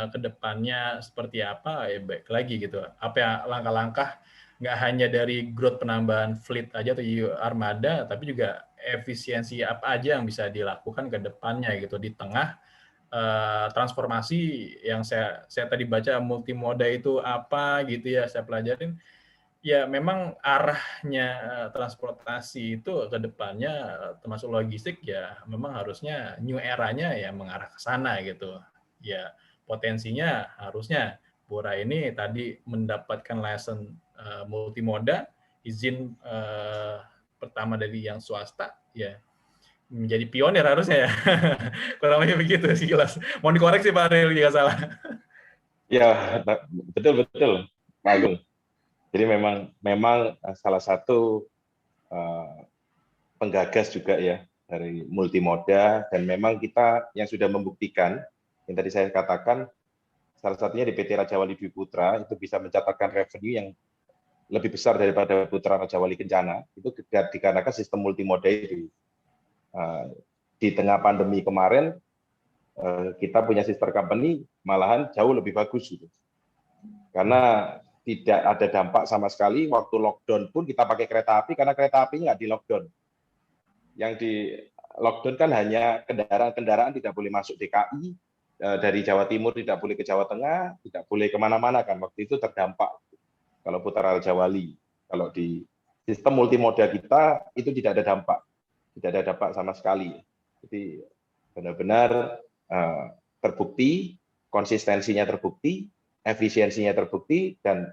ke depannya seperti apa ya baik lagi gitu. Apa ya langkah-langkah nggak hanya dari growth penambahan fleet aja atau armada, tapi juga efisiensi apa aja yang bisa dilakukan ke depannya gitu di tengah transformasi yang saya tadi baca multimoda itu apa gitu ya, saya pelajarin ya memang arahnya transportasi itu ke depannya termasuk logistik ya memang harusnya new era-nya ya mengarah ke sana gitu. Ya potensinya harusnya Pura ini tadi mendapatkan license multimoda, izin pertama dari yang swasta ya menjadi pionir harusnya ya. Kurang lebih begitu sih jelas. Mau dikoreksi Pak Ariel jika salah. Ya, betul betul, Pak Agung. Jadi memang salah satu penggagas juga ya dari multimoda, dan memang kita yang sudah membuktikan yang tadi saya katakan, salah satunya di PT Raja Wali Dwi Putra itu bisa mencatatkan revenue yang lebih besar daripada Putra Raja Wali Kencana, itu dikarenakan sistem multimoda itu. Di tengah pandemi kemarin kita punya sister company malahan jauh lebih bagus gitu. Karena tidak ada dampak sama sekali, waktu lockdown pun kita pakai kereta api karena kereta api nggak di lockdown. Yang di lockdown kan hanya kendaraan-kendaraan tidak boleh masuk DKI, dari Jawa Timur tidak boleh ke Jawa Tengah, tidak boleh kemana-mana kan, waktu itu terdampak. Kalau Putra Raja Wali, kalau di sistem multimoda kita itu tidak ada dampak. Tidak ada dampak sama sekali. Jadi benar-benar terbukti, konsistensinya terbukti, efisiensinya terbukti, dan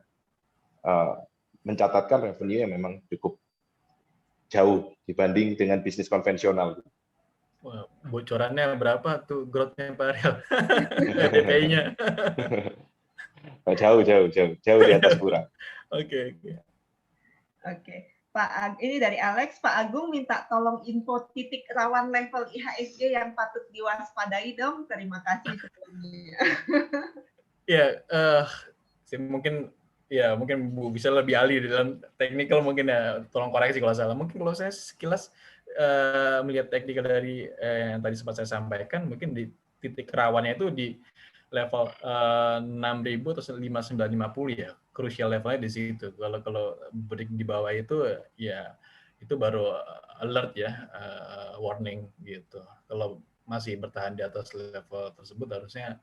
mencatatkan revenue yang memang cukup jauh dibanding dengan bisnis konvensional. Wah, bocorannya berapa tuh growth-nya Pak Ariel? DPI-nya. Jauh di atas Pura. Oke. Pak, ini dari Alex, Pak Agung minta tolong info titik rawan level IHSG yang patut diwaspadai dong. Terima kasih sebelumnya. Ya, mungkin Bu bisa lebih ahli dalam technical mungkin ya, tolong koreksi kalau salah. Mungkin kalau saya sekilas melihat teknikal dari yang tadi sempat saya sampaikan, mungkin di titik rawannya itu di level 6.000 atau 5.950 ya, crucial levelnya di situ. Kalau break di bawah itu ya itu baru alert ya, warning gitu. Kalau masih bertahan di atas level tersebut harusnya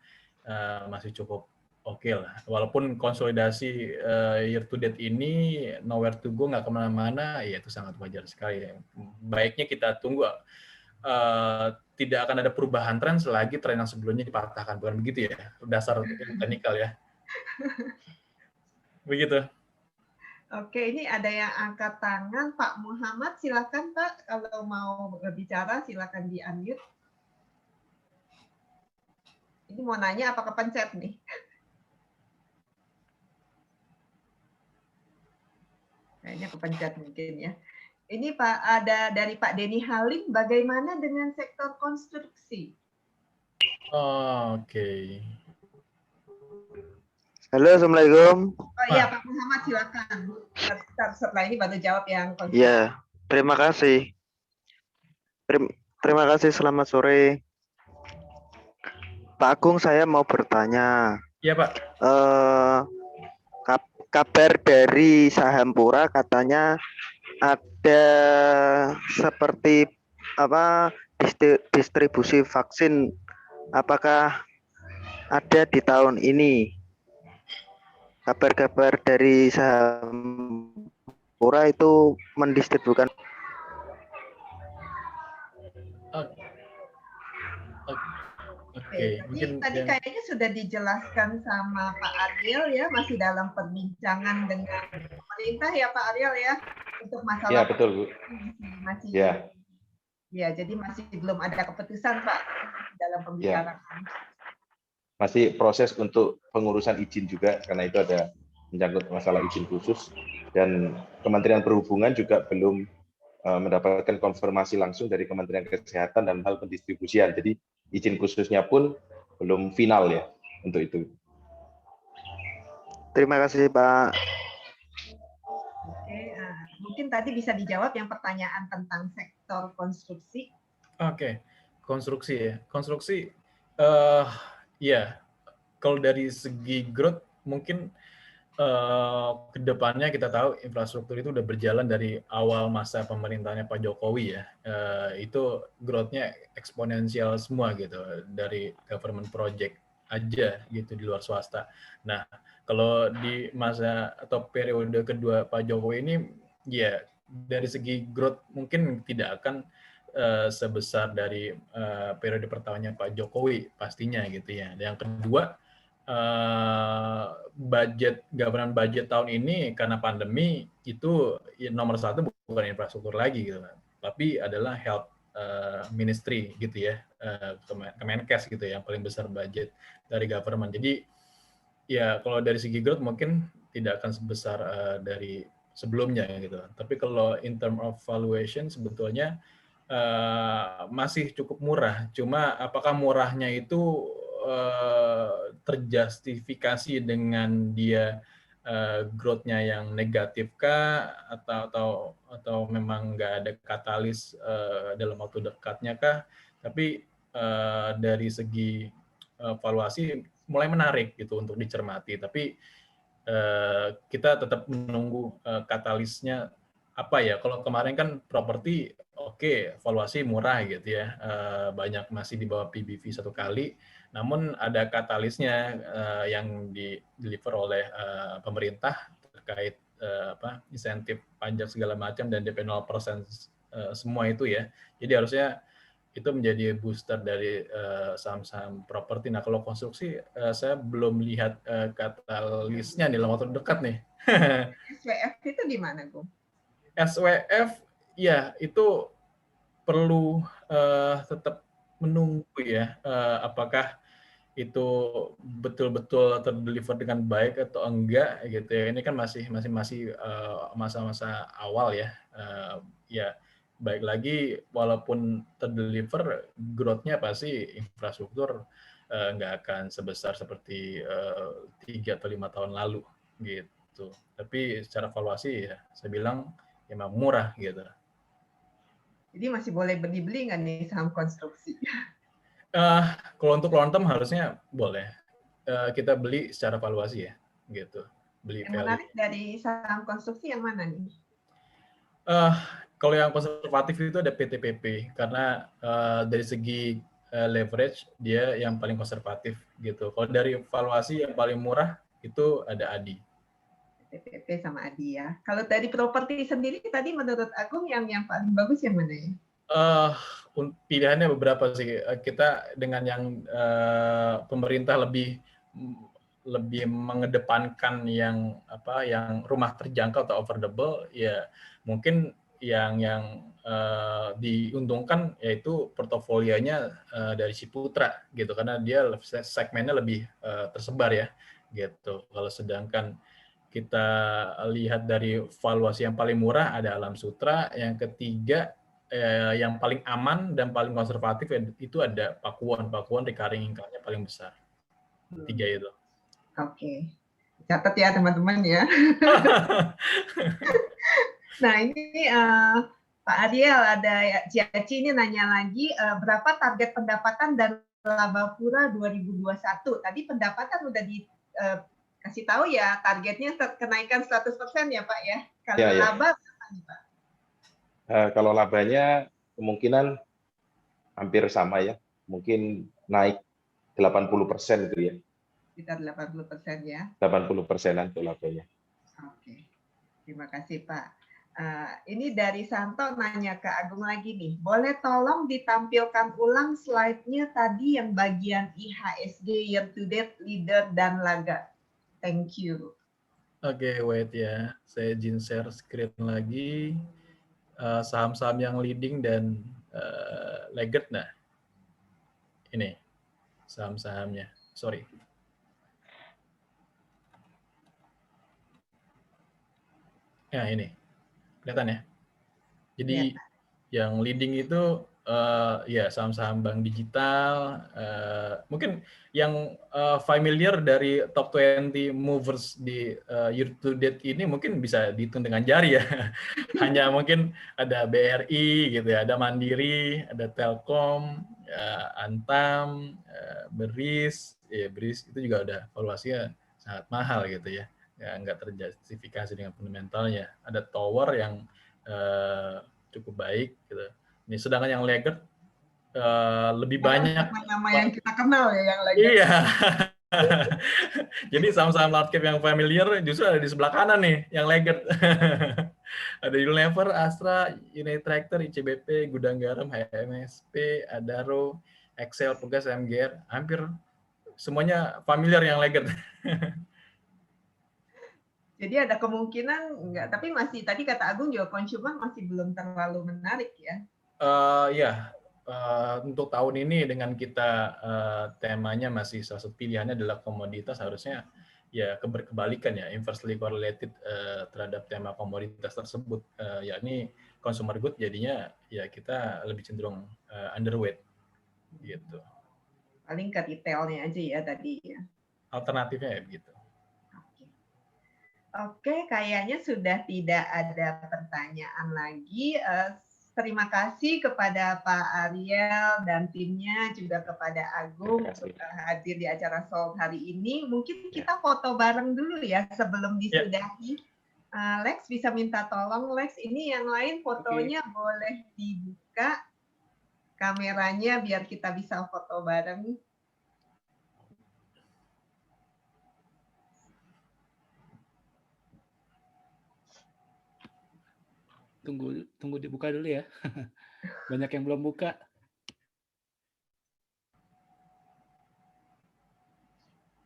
masih cukup oke lah. Walaupun konsolidasi year to date ini nowhere to go, nggak kemana-mana, ya itu sangat wajar sekali. Baiknya kita tunggu. Tidak akan ada perubahan tren selagi tren yang sebelumnya dipatahkan, bukan begitu ya? Dasar teknikal ya. Begitu. Oke, ini ada yang angkat tangan, Pak Muhammad, silakan Pak, kalau mau berbicara silakan di-unmute. Ini mau nanya apa kepencet nih? Kayaknya kepencet mungkin ya. Ini Pak, ada dari Pak Denny Halim, bagaimana dengan sektor konstruksi? Oke. Halo, Assalamualaikum. Oh iya, Pak Muhammad silakan. Setelah ini baru jawab yang konstruksi. Ya, terima kasih. Terima kasih, selamat sore. Pak Agung, saya mau bertanya. Iya, Pak. Kabar dari saham Pura katanya ada seperti distribusi vaksin, apakah ada di tahun ini? Kabar-kabar dari saham Pura itu mendistribusikan. Oke, tadi kayaknya sudah dijelaskan sama Pak Ariel ya, masih dalam perbincangan dengan pemerintah ya Pak Ariel ya, untuk masalah. Ya betul Bu. Masih. Ya, jadi masih belum ada keputusan Pak dalam pembicaraan. Ya. Masih proses untuk pengurusan izin juga, karena itu ada menyangkut masalah izin khusus. Dan Kementerian Perhubungan juga belum mendapatkan konfirmasi langsung dari Kementerian Kesehatan dan hal pendistribusian. Jadi izin khususnya pun belum final ya untuk itu. Terima kasih Pak. Oke, mungkin tadi bisa dijawab yang pertanyaan tentang sektor konstruksi. Oke, konstruksi ya. Konstruksi, ya, kalau dari segi growth mungkin ke depannya kita tahu infrastruktur itu udah berjalan dari awal masa pemerintahnya Pak Jokowi ya. Itu growth-nya eksponensial semua gitu, dari government project aja gitu di luar swasta. Nah, kalau di masa atau periode kedua Pak Jokowi ini, ya dari segi growth mungkin tidak akan sebesar dari periode pertamanya Pak Jokowi pastinya gitu ya. Yang kedua, government budget tahun ini karena pandemi itu ya, nomor satu bukan infrastruktur lagi gitu, tapi adalah health ministry gitu ya, Kemenkes gitu ya, yang paling besar budget dari government. Jadi ya kalau dari segi growth mungkin tidak akan sebesar dari sebelumnya gitu. Tapi kalau in term of valuation sebetulnya masih cukup murah. Cuma apakah murahnya itu terjustifikasi dengan dia growth-nya yang negatif kah, atau memang nggak ada katalis dalam waktu dekatnya kah? Tapi dari segi valuasi mulai menarik gitu untuk dicermati. Tapi kita tetap menunggu katalisnya apa ya. Kalau kemarin kan properti oke, valuasi murah gitu ya, banyak masih di bawah PBV 1 kali, namun ada katalisnya yang di-deliver oleh pemerintah terkait insentif pajak segala macam dan DP 0% semua itu ya. Jadi harusnya itu menjadi booster dari saham-saham properti. Nah, kalau konstruksi saya belum lihat katalisnya nih dalam waktu dekat nih. SWF itu di mana, Gung? SWF ya itu perlu tetap menunggu ya, apakah itu betul-betul terdeliver dengan baik atau enggak gitu ya. Ini kan masih masa-masa awal ya. Ya baik lagi walaupun terdeliver, growth-nya pasti infrastruktur nggak akan sebesar seperti 3 atau 5 tahun lalu gitu. Tapi secara valuasi ya saya bilang emang murah gitu. Jadi masih boleh dibeli nggak nih saham konstruksi? Kalau untuk long term harusnya boleh. Kita beli secara valuasi ya, gitu. Beli Yang value. menarik dari saham konstruksi yang mana nih? Kalau yang konservatif itu ada PTPP karena dari segi leverage dia yang paling konservatif gitu. Kalau dari valuasi yang paling murah itu ada ADI. PTPP sama ADI ya. Kalau dari properti sendiri tadi menurut Agung yang paling bagus yang mana ya? Pilihannya beberapa sih. Kita dengan yang pemerintah lebih mengedepankan yang rumah terjangkau atau affordable, ya mungkin yang diuntungkan yaitu portofolionya dari Ciputra gitu, karena dia segmennya lebih tersebar ya gitu. Kalau sedangkan kita lihat dari valuasi yang paling murah ada Alam Sutra, yang ketiga yang paling aman dan paling konservatif itu ada Pakuwon recurring income-nya paling besar. 3 itu. Oke. Catat ya teman-teman ya. Nah ini Pak Ariel, ada Ciaci ini nanya lagi, berapa target pendapatan dan laba Pura 2021? Tadi pendapatan udah dikasih tahu ya, targetnya kenaikan 100% ya Pak ya. Kalau Ya. laba berapa nih Pak? Kalau labanya kemungkinan hampir sama ya, mungkin naik 80% gitu ya. Sekitar 80% ya. 80%-an untuk labanya. Oke, terima kasih Pak. Ini dari Santo nanya ke Agung lagi nih, boleh tolong ditampilkan ulang slide-nya tadi yang bagian IHSG year to date, leader, dan laga. Thank you. Oke, wait ya. Saya izin share screen lagi. Saham-saham yang leading dan laggard. Nah, ini saham-sahamnya. Sorry. Ya, ini. Kelihatan ya? Jadi Kelihatan. yang leading itu ya saham-saham bank digital, mungkin yang familiar dari top 20 movers di year to date ini mungkin bisa dihitung dengan jari ya. Hanya mungkin ada BRI gitu ya, ada Mandiri, ada Telkom, Antam, Beris, ya Beris itu juga udah valuasinya sangat mahal gitu ya. Ya nggak terjustifikasi dengan fundamentalnya. Ada Tower yang cukup baik gitu. Ini sedangkan yang laggard lebih banyak Nama-nama yang kita kenal ya yang lagi. iya. Jadi saham-saham large cap yang familiar justru ada di sebelah kanan nih yang laggard. Ada Unilever, Astra, United Tractor, ICBP, Gudang Garam, HMSP, Adaro, Excel, Pegas, MGR, hampir semuanya familiar yang laggard. Jadi ada kemungkinan enggak, tapi masih tadi kata Agung juga consumer masih belum terlalu menarik ya. Ya, untuk tahun ini dengan kita temanya masih salah satu pilihannya adalah komoditas, harusnya ya kebalikan ya, inversely correlated terhadap tema komoditas tersebut, yakni consumer good, jadinya ya kita lebih cenderung underweight gitu. Paling ke retailnya aja ya tadi ya. Alternatifnya ya begitu. Oke, kayaknya sudah tidak ada pertanyaan lagi. Terima kasih kepada Pak Ariel dan timnya, juga kepada Agung untuk hadir di acara Solve hari ini. Mungkin kita foto bareng dulu ya sebelum disudahi. Lex bisa minta tolong, Lex, ini yang lain fotonya boleh dibuka kameranya biar kita bisa foto bareng. Tunggu dibuka dulu ya. Banyak yang belum buka.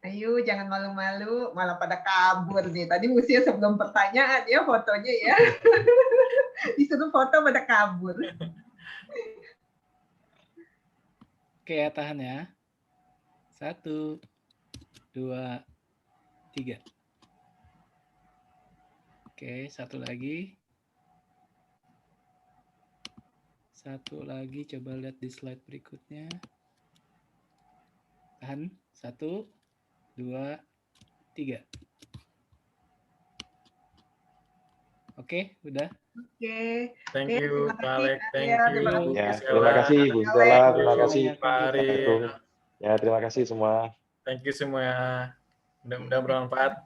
Ayo, jangan malu-malu, malah pada kabur nih. Tadi mestinya sebelum pertanyaan ya fotonya ya. Disuruh foto pada kabur. Oke, ya, tahan ya. 1, 2, 3. Oke, satu lagi. Satu lagi, coba lihat di slide berikutnya. Tahan, 1, 2, 3. Oke, udah. Oke. Thank you, Pak Alex. Thank you. Terima kasih, Bu Stella. Terima kasih, Pak Ariel. Ya, terima kasih semua. Thank you semua. Mudah-mudahan bermanfaat.